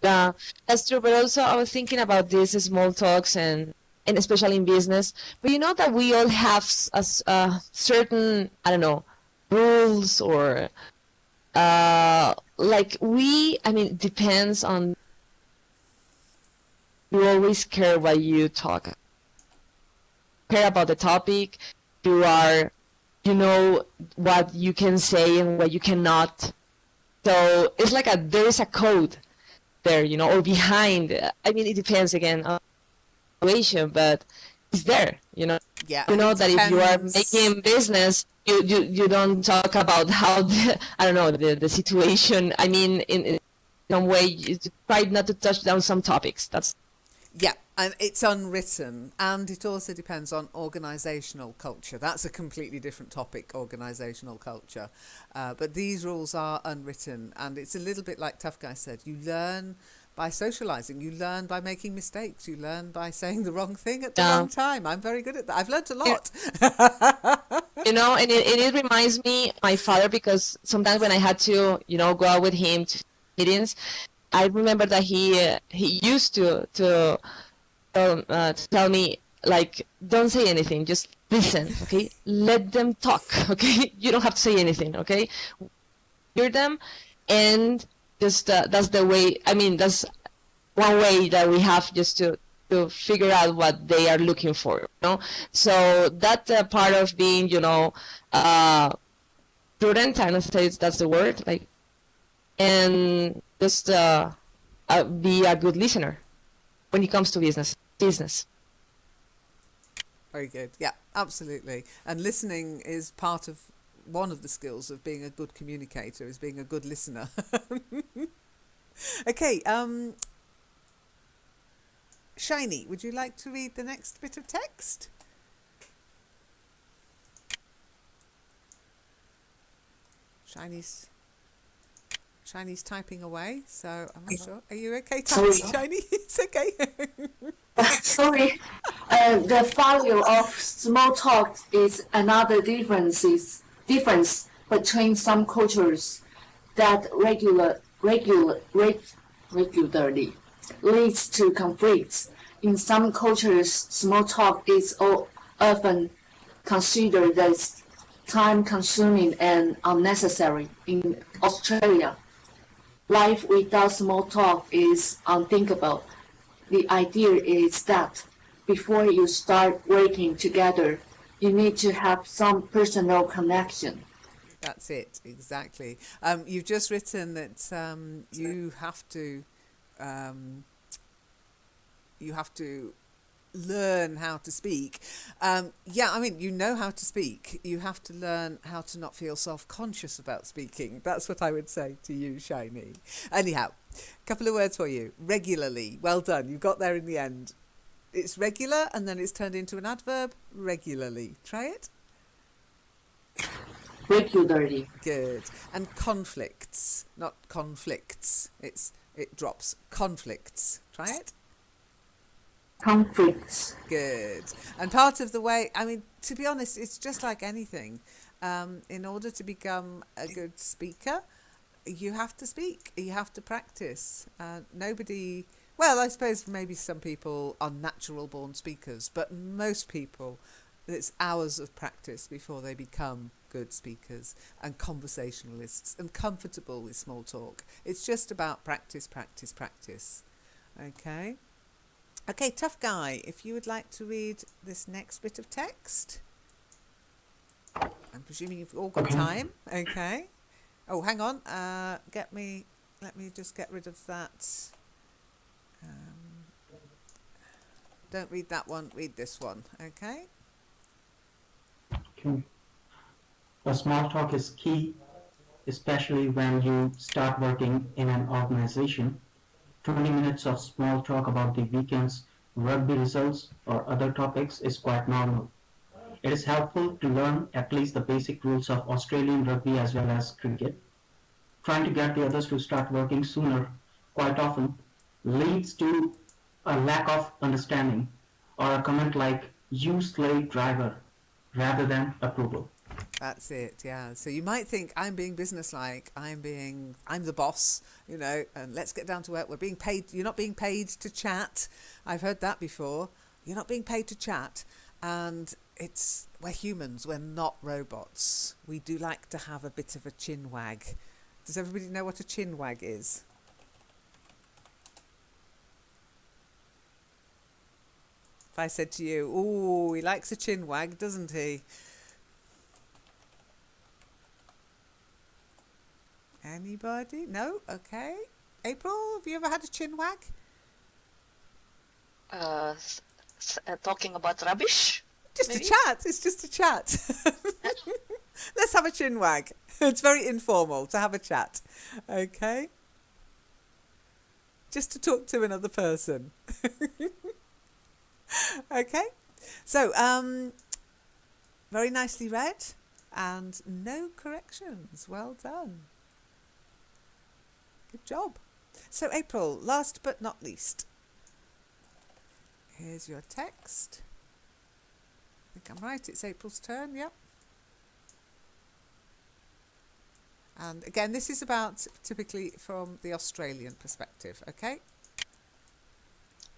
Yeah, that's true. But also I was thinking about these small talks and especially in business. But you know that we all have certain, rules or depends on... You always care what you talk. Care about the topic. You know what you can say and what you cannot. So it's like there is a code there, or behind. It depends again on the situation, but is there, you know. Yeah, You and know it that if you are depends. making business, you don't talk about how I don't know, the situation. I mean, in some way, you try not to touch down some topics. That's Yeah, and it's unwritten, and it also depends on organisational culture. That's a completely different topic, organisational culture. But these rules are unwritten, and it's a little bit like Tough Guy said. You learn by socialising. You learn by making mistakes. You learn by saying the wrong thing at the wrong time. I'm very good at that. I've learnt a lot. you know, and it reminds me of my father, because sometimes when I had to, you know, go out with him to meetings, I remember that he used to tell me, like, don't say anything, just listen, okay? Let them talk, okay? You don't have to say anything, okay? Hear them, and just that's the way. I mean, that's one way that we have just to figure out what they are looking for, you know. So that part of being, you know, prudent, I don't say that's the word, like, and just be a good listener when it comes to business. Very good. Yeah, absolutely. And listening is part of one of the skills of being a good communicator, is being a good listener. Okay, Shiny, would you like to read the next bit of text? Shiny's typing away, so I'm not sure. Are you okay typing, Shiny? It's okay. Sorry, the value of small talk is another difference between some cultures that regularly leads to conflicts. In some cultures, small talk is often considered as time-consuming and unnecessary. In Australia, life without small talk is unthinkable. The idea is that before you start working together, you need to have some personal connection. That's it, exactly. You've just written that you have to learn how to speak. Yeah, I mean, you know how to speak. You have to learn how to not feel self-conscious about speaking. That's what I would say to you, Shiny. Anyhow, a couple of words for you. Regularly. Well done. You got there in the end. It's regular, and then it's turned into an adverb. Regularly. Try it. Regularly. Good. And conflicts, not conflicts. It drops. Conflicts. Try it. Conflicts. Good. And part of the way, I mean, to be honest, it's just like anything. In order to become a good speaker, you have to speak. You have to practice. Nobody, well, I suppose maybe some people are natural born speakers, but most people, it's hours of practice before they become good speakers and conversationalists and comfortable with small talk. It's just about practice, practice, practice. Okay? Okay, Tough Guy, if you would like to read this next bit of text. I'm presuming you've all got time. Okay. Oh, hang on. Let me just get rid of that. Don't read that one, read this one. Okay? Okay. A small talk is key, especially when you start working in an organization. 20 minutes of small talk about the weekend's rugby results or other topics is quite normal. It is helpful to learn at least the basic rules of Australian rugby as well as cricket. Trying to get the others to start working sooner quite often leads to a lack of understanding or a comment like "you slave driver" rather than approval. That's it, yeah. So you might think I'm being businesslike, I'm the boss, you know, and let's get down to work. We're being paid, you're not being paid to chat. I've heard that before. You're not being paid to chat. And we're humans, we're not robots. We do like to have a bit of a chin wag. Does everybody know what a chin wag is? If I said to you, "Ooh, he likes a chin wag, doesn't he?" Anybody? No? Okay. April, have you ever had a chin wag? Uh, talking about rubbish. Just Maybe? a chat. It's just a chat. Let's have a chin wag. It's very informal to have a chat. Okay? Just to talk to another person. Okay? So, very nicely read and no corrections. Well done. Good job. So, April, last but not least. Here's your text. I think I'm right. It's April's turn. Yep. And again, this is about typically from the Australian perspective. Okay.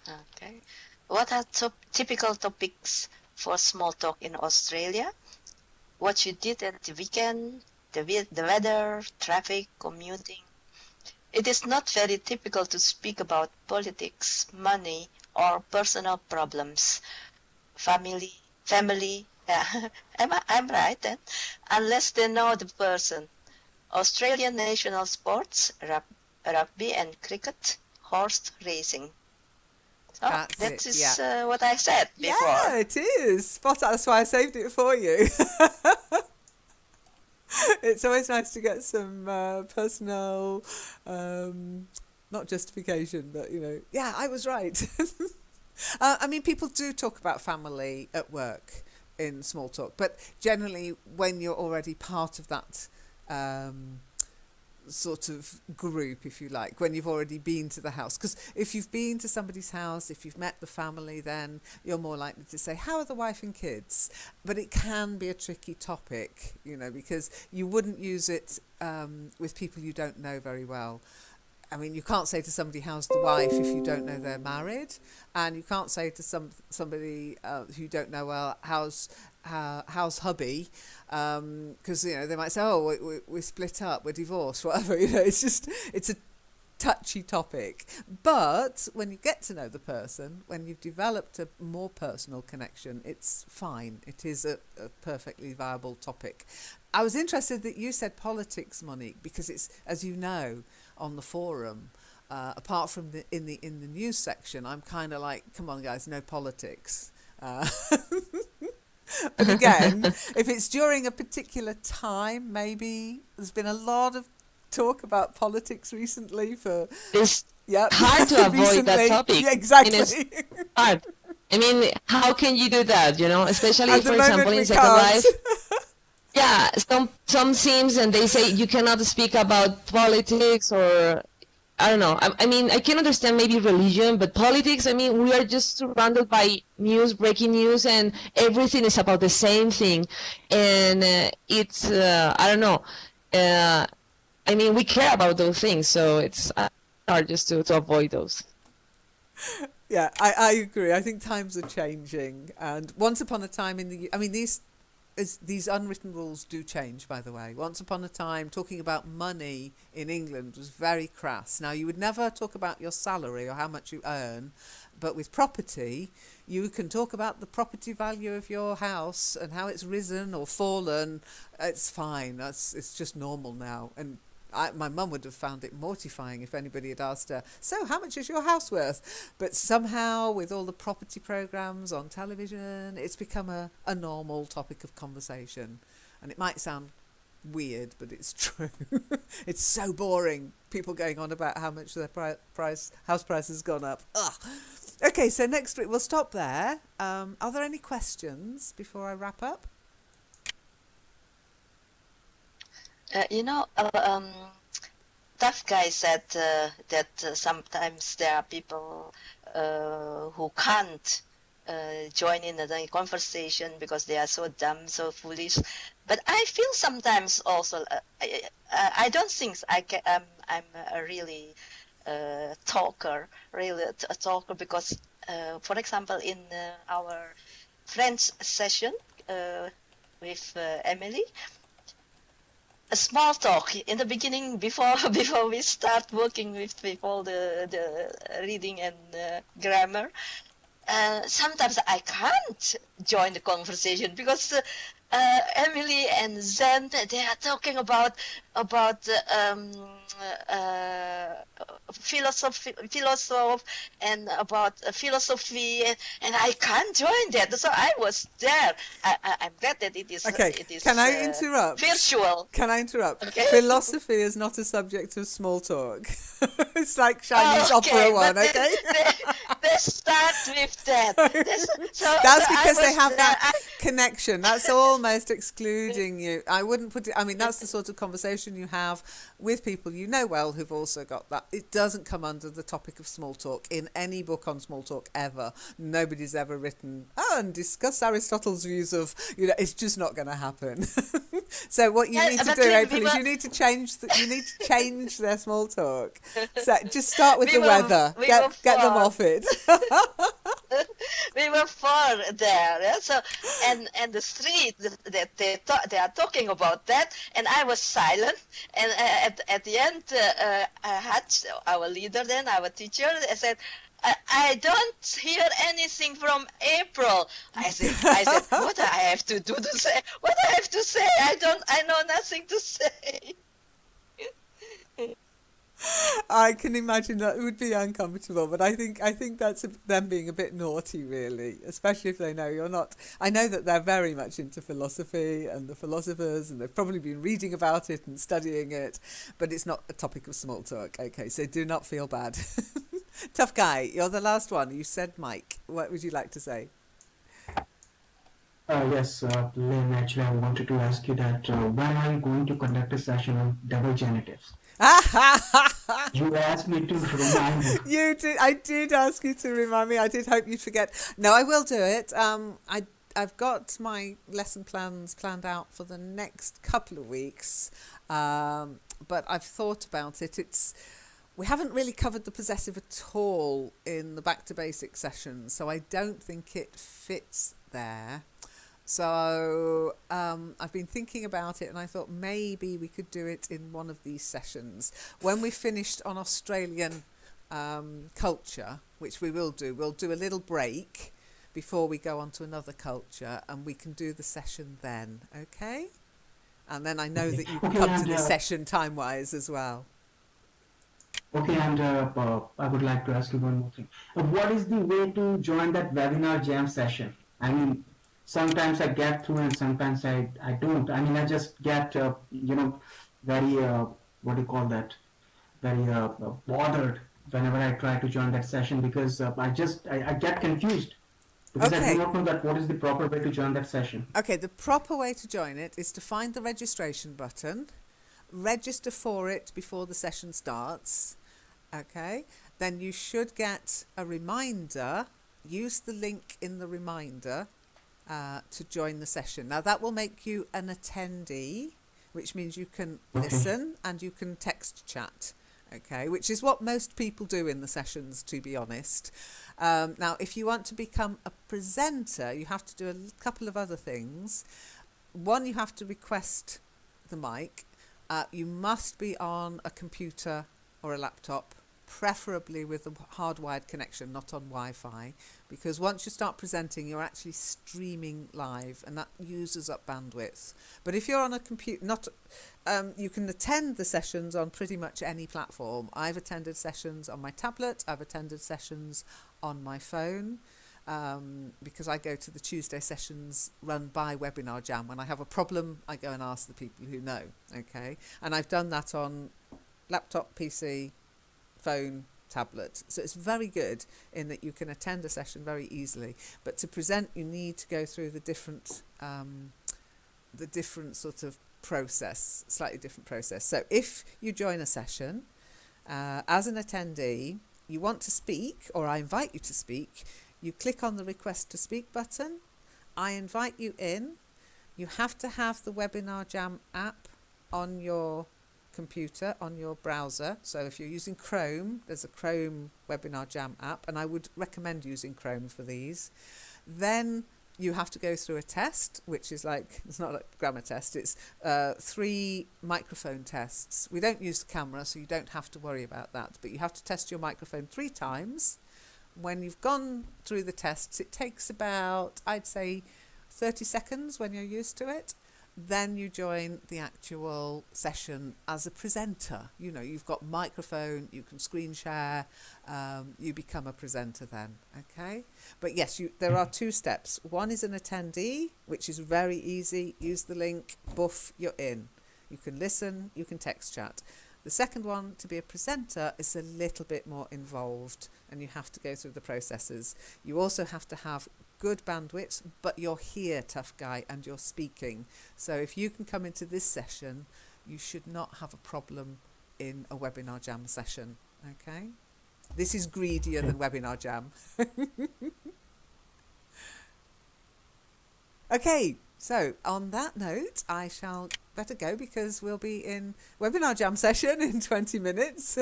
Okay. What are typical topics for small talk in Australia? What you did at the weekend, the weather, traffic, commuting. It is not very typical to speak about politics, money, or personal problems. Family. I'm right then. Unless they know the person. Australian national sports, rugby and cricket, horse racing. So that is what I said before. Yeah, it is. Spot on. That's why I saved it for you. It's always nice to get some personal, not justification, but, yeah, I was right. I mean, people do talk about family at work in small talk, but generally when you're already part of that sort of group, if you like, when you've already been to the house, because if you've been to somebody's house, if you've met the family, then you're more likely to say, how are the wife and kids? But it can be a tricky topic, because you wouldn't use it with people you don't know very well. I mean, you can't say to somebody, how's the wife, if you don't know they're married, and you can't say to somebody who you don't know well, how's hubby, because they might say, oh, we're split up, we're divorced, whatever. It's a touchy topic. But when you get to know the person, when you've developed a more personal connection, it's fine. It is a perfectly viable topic. I was interested that you said politics, Monique, because it's, as you know, on the forum, apart from in the news section, I'm kind of like, come on guys, no politics. But again, if it's during a particular time, maybe there's been a lot of talk about politics recently it's hard to avoid that topic. Yeah, exactly. It's hard. I mean, how can you do that, especially, At for example, in Second Life? Yeah, some scenes, and they say you cannot speak about politics, or I don't know. I mean, I can understand maybe religion, but politics, I mean, we are just surrounded by news, breaking news, and everything is about the same thing. And it's, I don't know. I mean, we care about those things, so it's hard just to avoid those. Yeah, I agree. I think times are changing. And once upon a time these unwritten rules do change, by the way. Once upon a time, talking about money in England was very crass. Now, you would never talk about your salary or how much you earn, but with property, you can talk about the property value of your house and how it's risen or fallen. It's fine. It's just normal now. And my mum would have found it mortifying if anybody had asked her, so how much is your house worth? But somehow, with all the property programmes on television, it's become a normal topic of conversation. And it might sound weird, but it's true. It's so boring, people going on about how much their house price has gone up. Ugh. Okay, so next week we'll stop there. Are there any questions before I wrap up? Tough guy said that sometimes there are people who can't join in the conversation because they are so dumb, so foolish. But I feel sometimes also, I don't think I'm a really talker, because, for example, in our French session with Emily, a small talk in the beginning before we start working with all the reading and grammar. Sometimes I can't join the conversation because Emily and Zen, they are talking about uh, philosophy and about philosophy, and I can't join that. So I was there. I'm glad that Okay, it can is I interrupt? virtual. Can I interrupt? Okay. Philosophy is not a subject of small talk. It's like Oh, Chinese opera okay, but one, okay? they start with that. So That's I because they was have there. that connection. That's almost excluding you. I wouldn't put it, I mean, that's the sort of conversation you have with people you know well who've also got that. It doesn't come under the topic of small talk in any book on small talk ever. Nobody's ever written, and discuss Aristotle's views of, it's just not going to happen. So what you Yeah, need to but do, we April, is were you need to change their small talk. So just start with we the were weather. we were Get them four. off it. We were four there. Yeah? So and the street that they are talking about that, and I was silent. And at the end, I had our leader then, our teacher, said. I don't hear anything from April. I said, what I have to do to say? What I have to say? I know nothing to say. I can imagine that it would be uncomfortable, but I think that's them being a bit naughty, really, especially if they know you're not. I know that they're very much into philosophy and the philosophers, and they've probably been reading about it and studying it, but it's not a topic of small talk. Okay, so do not feel bad. Tough guy, you're the last one. You said Mike. What would you like to say? Yes, Lynn, actually, I wanted to ask you that when are you going to conduct a session on double genitives? You asked me to remind you. You did. I did ask you to remind me. I did hope you'd forget. No, I will do it. I've got my lesson plans planned out for the next couple of weeks, but I've thought about it. We haven't really covered the possessive at all in the back to basics session, so I don't think it fits there. So I've been thinking about it, and I thought maybe we could do it in one of these sessions. When we finished on Australian culture, which we will do, we'll do a little break before we go on to another culture, and we can do the session then, okay? And then I know that you can Okay, come to and this session time-wise as well. okay, and I would like to ask you one more thing. What is the way to join that webinar jam session? I mean, sometimes I get through and sometimes I don't. I mean, I just get, very, what do you call that? Very bothered whenever I try to join that session because I get confused because I do Okay. not know that what is the proper way to join that session. Okay, the proper way to join it is to find the registration button, register for it before the session starts, okay? Then you should get a reminder, use the link in the reminder to join the session. Now that will make you an attendee, which means you can listen and you can text chat, okay, which is what most people do in the sessions, to be honest. Now, if you want to become a presenter, you have to do a couple of other things. One, you have to request the mic. You must be on a computer or a laptop, preferably with a hardwired connection, not on Wi-Fi, because once you start presenting, you're actually streaming live, and that uses up bandwidth. But if you're on a computer, you can attend the sessions on pretty much any platform. I've attended sessions on my tablet. I've attended sessions on my phone. Because I go to the Tuesday sessions run by Webinar Jam. When I have a problem, I go and ask the people who know, okay? And I've done that on laptop, PC, phone, tablet. So it's very good in that you can attend a session very easily. But to present, you need to go through the different sort of process, slightly different process. So if you join a session as an attendee, you want to speak, or I invite you to speak, you click on the request to speak button. I invite you in. You have to have the Webinar Jam app on your computer, on your browser. So if you're using Chrome, there's a Chrome Webinar Jam app, and I would recommend using Chrome for these. Then you have to go through a test, which is like, it's not a grammar test, it's 3 microphone tests. We don't use the camera, so you don't have to worry about that, but you have to test your microphone 3 times. When you've gone through the tests, it takes about, I'd say, 30 seconds when you're used to it. Then you join the actual session as a presenter. You know, you've got microphone, you can screen share, you become a presenter then, okay? But yes, there are two steps. One is an attendee, which is very easy. Use the link, boof, you're in. You can listen, you can text chat. The second one, to be a presenter, is a little bit more involved and you have to go through the processes. You also have to have good bandwidth, but you're here, tough guy, and you're speaking. So if you can come into this session, you should not have a problem in a webinar jam session, okay? This is greedier than webinar jam. Okay, so on that note, I shall better go because we'll be in webinar jam session in 20 minutes.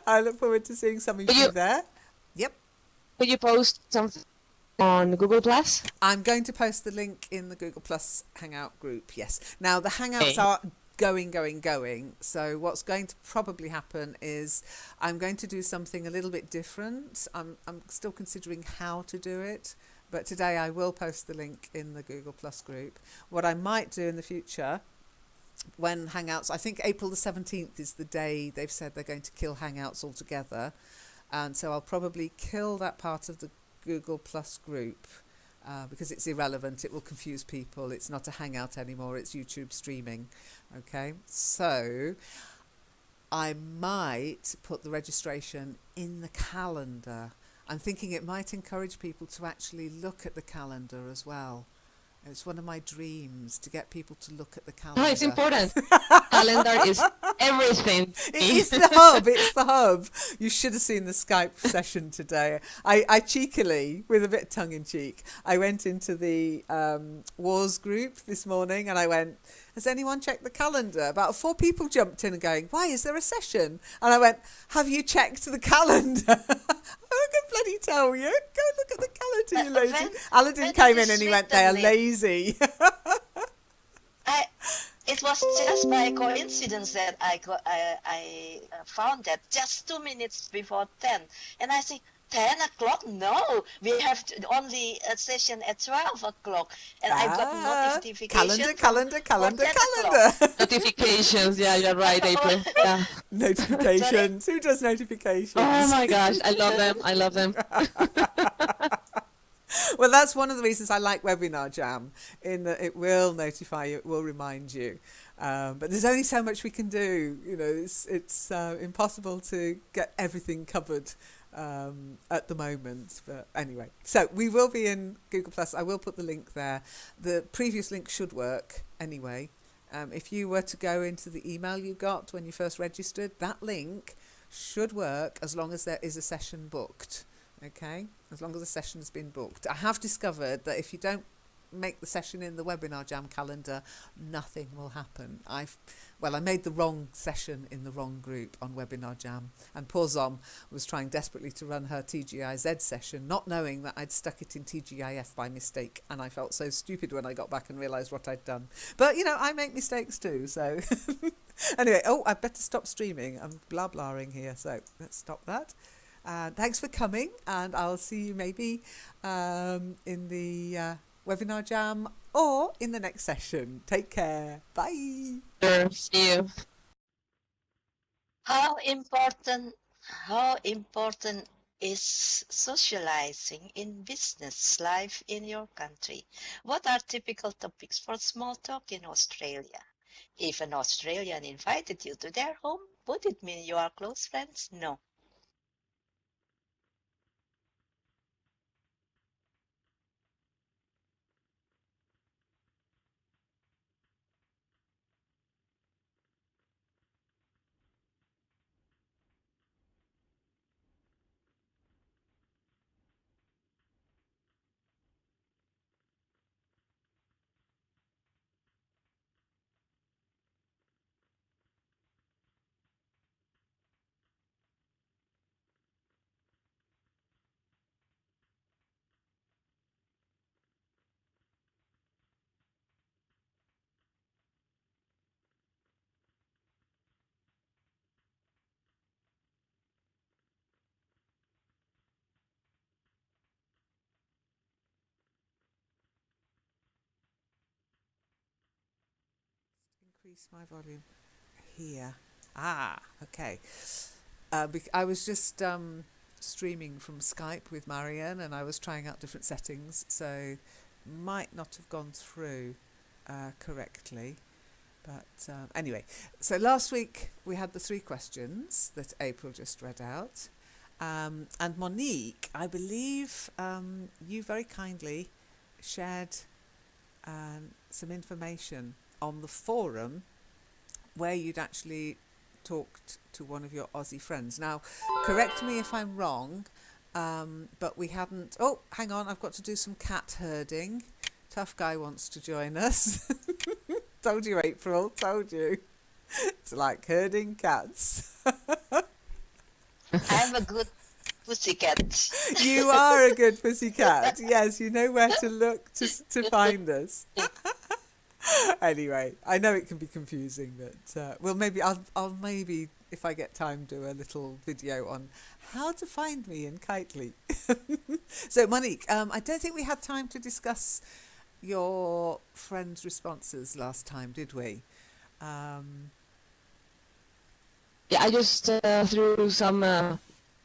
I look forward to seeing some of you there. Yep. Will you post something on Google Plus? I'm going to post the link in the Google Plus Hangout group, yes. Now, the Hangouts are going. So what's going to probably happen is I'm going to do something a little bit different. I'm still considering how to do it. But today I will post the link in the Google Plus group. What I might do in the future, when Hangouts, I think April the 17th is the day they've said they're going to kill Hangouts altogether. And so I'll probably kill that part of the Google Plus group because it's irrelevant. It will confuse people. It's not a Hangout anymore. It's YouTube streaming. Okay, so I might put the registration in the calendar. I'm thinking it might encourage people to actually look at the calendar as well. It's one of my dreams to get people to look at the calendar. No, it's important. Calendar is everything. It's the hub. It's the hub. You should have seen the Skype session today. I cheekily, with a bit of tongue in cheek, I went into the Wars group this morning and I went, has anyone checked the calendar? About 4 people jumped in and going, why, is there a session? And I went, have you checked the calendar? I can bloody tell you. Go and look at the calendar, you lazy. Aladdin came in and he went, they are lazy. It was just by coincidence that I found that just 2 minutes before 10. And I say, 10 o'clock? No, we have only a session at 12 o'clock. And I got notification. Calendar. Notifications. Yeah, you're right, April. Yeah. Notifications. Who does notifications? Oh my gosh, I love them. Well, that's one of the reasons I like Webinar Jam, in that it will notify you, it will remind you. But there's only so much we can do. You know, it's impossible to get everything covered at the moment. But anyway, so we will be in Google Plus. I will put the link there. The previous link should work anyway. If you were to go into the email you got when you first registered, that link should work as long as there is a session booked. Okay, as long as the session has been booked. I have discovered that if you don't make the session in the Webinar Jam calendar, nothing will happen. I made the wrong session in the wrong group on Webinar Jam, and poor Zom was trying desperately to run her TGIZ session, not knowing that I'd stuck it in TGIF by mistake, and I felt so stupid when I got back and realised what I'd done. But, you know, I make mistakes too, so... Anyway, I better stop streaming. I'm blah-blahing here, so let's stop that. Thanks for coming, and I'll see you maybe in the Webinar Jam or in the next session. Take care. Bye. Sure. See you. How important is socializing in business life in your country? What are typical topics for small talk in Australia? If an Australian invited you to their home, would it mean you are close friends? No. increase my volume here. Okay. I was just streaming from Skype with Marianne, and I was trying out different settings, so might not have gone through correctly. But anyway, so last week we had the 3 questions that April just read out. And Monique, I believe you very kindly shared some information on the forum where you'd actually talked to one of your Aussie friends. Now, correct me if I'm wrong, but we hadn't... Oh, hang on, I've got to do some cat herding. Tough guy wants to join us. Told you, April, told you. It's like herding cats. I'm a good pussycat. You are a good pussycat. Yes, you know where to look to find us. Anyway, I know it can be confusing, but well, maybe I'll maybe, if I get time, do a little video on how to find me in Kitely. So, Monique, I don't think we had time to discuss your friend's responses last time, did we? Yeah, I just threw some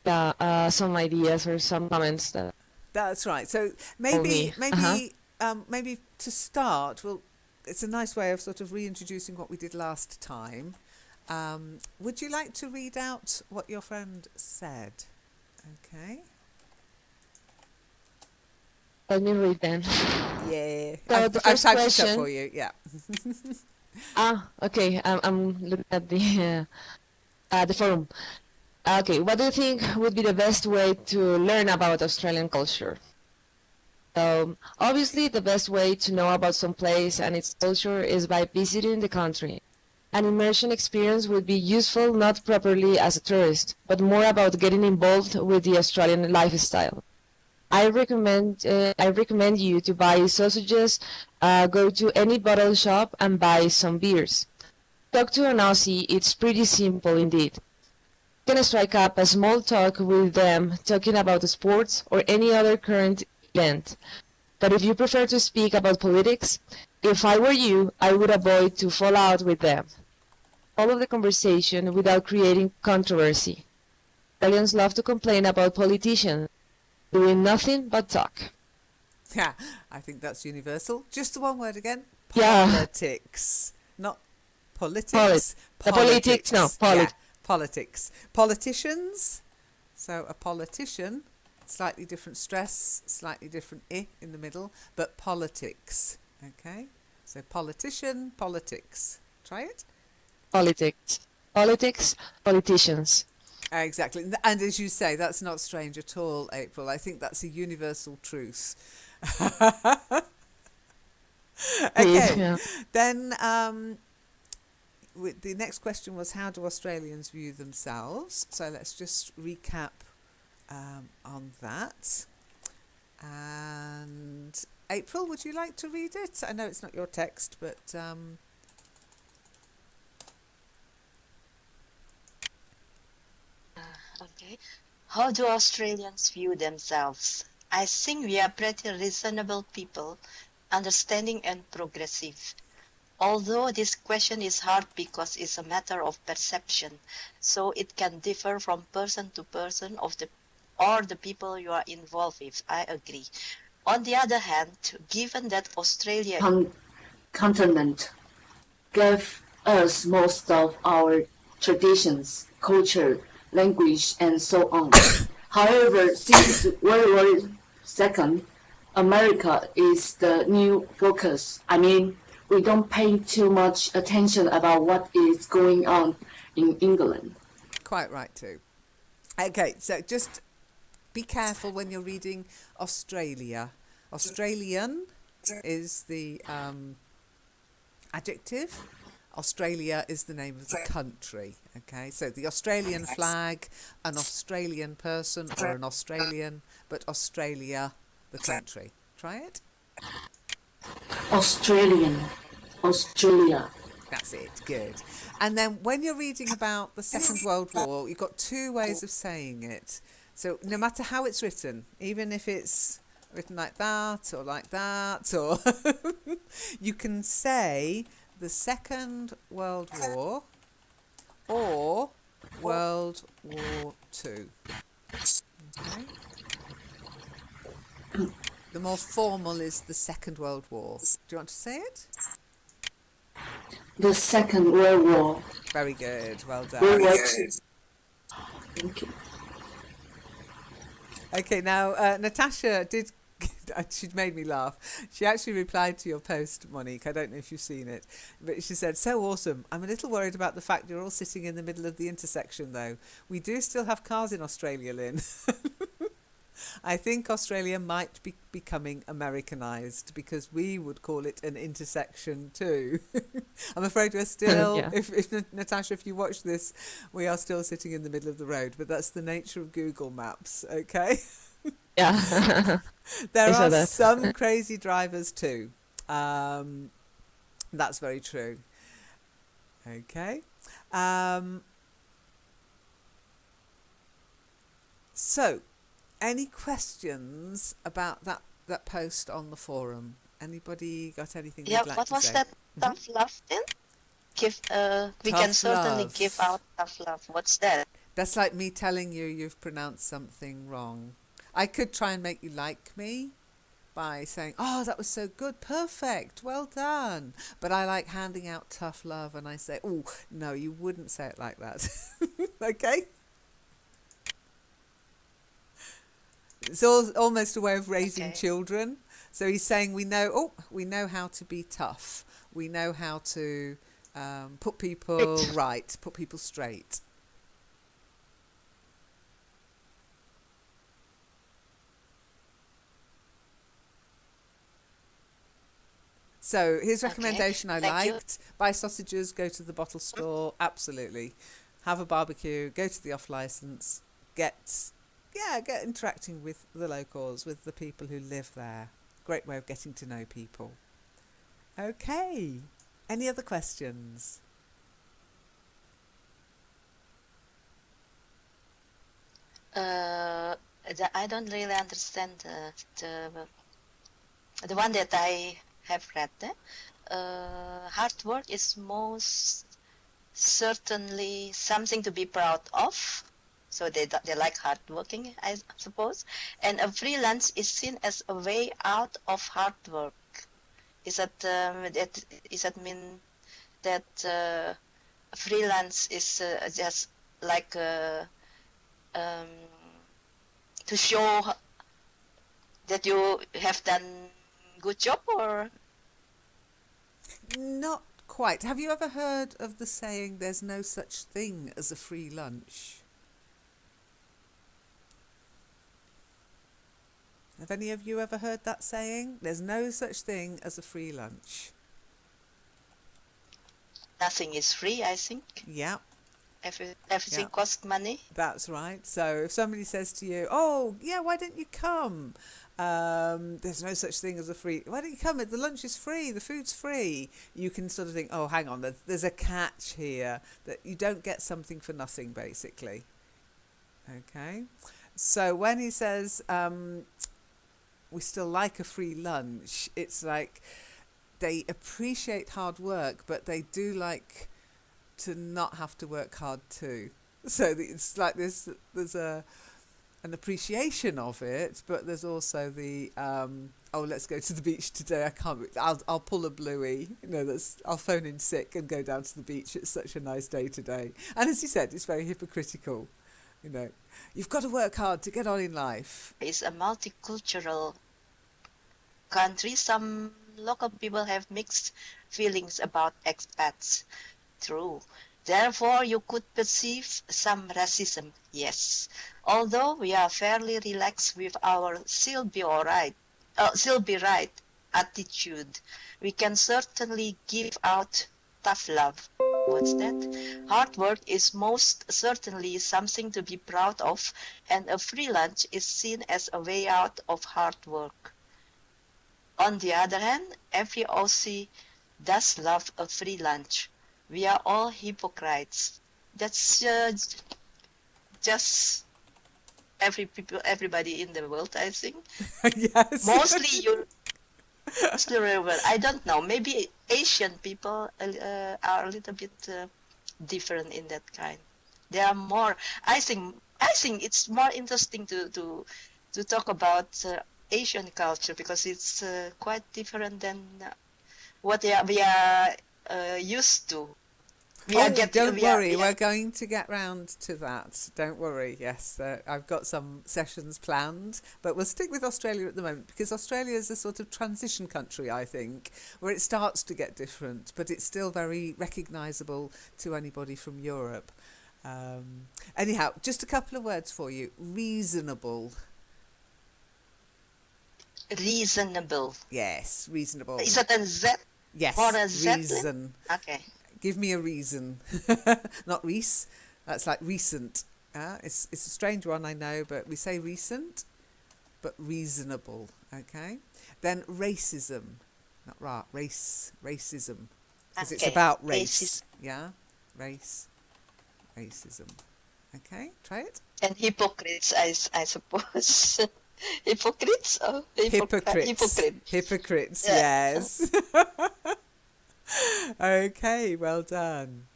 ideas or some comments that That's right. So me. maybe to start, well, it's a nice way of sort of reintroducing what we did last time. Would you like to read out what your friend said? Okay. Let me read then. Yeah. So the I've first typed it up question. for you. Yeah. Okay. I'm looking at the forum. Okay, what do you think would be the best way to learn about Australian culture? Obviously, the best way to know about some place and its culture is by visiting the country. An immersion experience would be useful not properly as a tourist, but more about getting involved with the Australian lifestyle. I recommend you to buy sausages, go to any bottle shop and buy some beers. Talk to an Aussie, it's pretty simple indeed. You can strike up a small talk with them talking about sports or any other current event. But if you prefer to speak about politics, if I were you, I would avoid to fall out with them. Follow the conversation without creating controversy. Italians love to complain about politicians doing nothing but talk. Yeah. I think that's universal. Just the one word again. Yeah. Politics. Not politics. The politics, no, Yeah. Politics. Politicians. So a politician, slightly different stress, slightly different I in the middle, but politics. Okay? So politician, politics. Try it. Politics. Politics, politicians. Exactly. And as you say, that's not strange at all, April. I think that's a universal truth. Okay. Yeah. Then the next question was, how do Australians view themselves? So let's just recap on that. And April, would you like to read it? I know it's not your text, but Okay. How do Australians view themselves? I think we are pretty reasonable people, understanding and progressive. Although this question is hard because it's a matter of perception, so it can differ from person to person or the people you are involved with. I agree. On the other hand, given that Australia Continent gave us most of our traditions, culture, language, and so on. However, since World War II, America is the new focus. I mean, we don't pay too much attention about what is going on in England. quite right too. Okay, so just be careful when you're reading Australia. Australian is the adjective. Australia is the name of the country. Okay, so the Australian flag, an Australian person or an Australian, but Australia, the country. Try it. Australia. That's it, good. And then when you're reading about the Second World War, you've got 2 ways of saying it. So no matter how it's written, even if it's written like that, or you can say the Second World War or World War Two. Okay. The more formal is the Second World War. Do you want to say it? The Second World War. Very good. Well done. World War II. Thank you. Okay, now Natasha did. She made me laugh. She actually replied to your post, Monique. I don't know if you've seen it, but she said, "So awesome. I'm a little worried about the fact you're all sitting in the middle of the intersection, though. We do still have cars in Australia, Lynn." I think Australia might be becoming Americanized because we would call it an intersection too. I'm afraid we're still, Yeah. if Natasha, if you watch this, we are still sitting in the middle of the road, but that's the nature of Google Maps, okay? Yeah. There I saw are that. some crazy drivers too. That's very true. Okay. So, any questions about that post on the forum? Anybody got anything Yeah, they'd like what to was say? that tough love then? We can Tough certainly love. give out tough love. What's that? That's like me telling you you've pronounced something wrong. I could try and make you like me by saying, "Oh, that was so good, perfect, well done." But I like handing out tough love, and I say, "Oh, no, you wouldn't say it like that." Okay? It's almost a way of raising Okay. children. So he's saying we know how to be tough. We know how to put people right, put people straight. So his Okay. recommendation I Thank you. liked. Buy sausages, go to the bottle store. Absolutely. Have a barbecue, go to the off licence, get interacting with the locals, with the people who live there. Great way of getting to know people. Okay. Any other questions? I don't really understand the one that I have read. Hard work is most certainly something to be proud of. So they like hard working, I suppose. And a freelance is seen as a way out of hard work. Is that mean that freelance is just like to show that you have done good job, or Not quite. Have you ever heard of the saying, "There's no such thing as a free lunch"? Have any of you ever heard that saying? There's no such thing as a free lunch. nothing is free, I think. Yeah, Everything costs money. that's right. So if somebody says to you, "Oh, yeah, why don't you come? There's no such thing as a free. Why don't you come? The lunch is free. The food's free." You can sort of think, "Oh, hang on. There's a catch here that you don't get something for nothing, basically." Okay. So when he says we still like a free lunch, it's like they appreciate hard work, but they do like to not have to work hard too. So it's like there's an appreciation of it, but there's also the let's go to the beach today. I can't. I'll pull a bluey. I'll phone in sick and go down to the beach. It's such a nice day today. And as you said, it's very hypocritical. You've got to work hard to get on in life. It's a multicultural country. Some local people have mixed feelings about expats. True. Therefore, you could perceive some racism, yes. Although we are fairly relaxed with our she'll be right attitude, we can certainly give out tough love. What's that? Hard work is most certainly something to be proud of, and a free lunch is seen as a way out of hard work. On the other hand, every Aussie does love a free lunch. We are all hypocrites. That's just everybody in the world, I think. Yes. Mostly Mostly rural. I don't know. Maybe Asian people are a little bit different in that kind. They are more. I think it's more interesting to talk about Asian culture because it's quite different than what we are used to. Don't worry, We are we're going to get round to that. Don't worry. Yes, I've got some sessions planned, but we'll stick with Australia at the moment because Australia is a sort of transition country, I think, where it starts to get different, but it's still very recognisable to anybody from Europe. Anyhow, just a couple of words for you. Reasonable. reasonable. Yes, reasonable. Is that a Z Yes, or a Zeppelin? reason. Okay. Give me a reason. Not Reese. That's like recent. It's a strange one, I know, but we say recent, but reasonable. Okay. Then racism. Not racism. Because it's Okay. about race. Racism. Yeah. Racism. Okay. Try it. And hypocrites, I suppose. Hypocrites? Oh, hypocrite. Hypocrites, Yeah. yes. Okay, well done.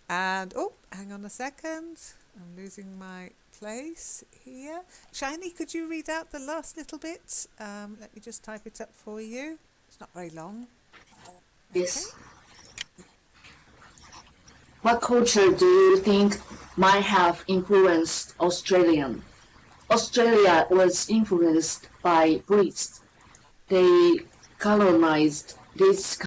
And, oh, hang on a second. I'm losing my place here. Shiny, could you read out the last little bit? Let me just type it up for you. It's not very long. Yes. What culture do you think might have influenced Australian? Australia was influenced by Brits. They colonized this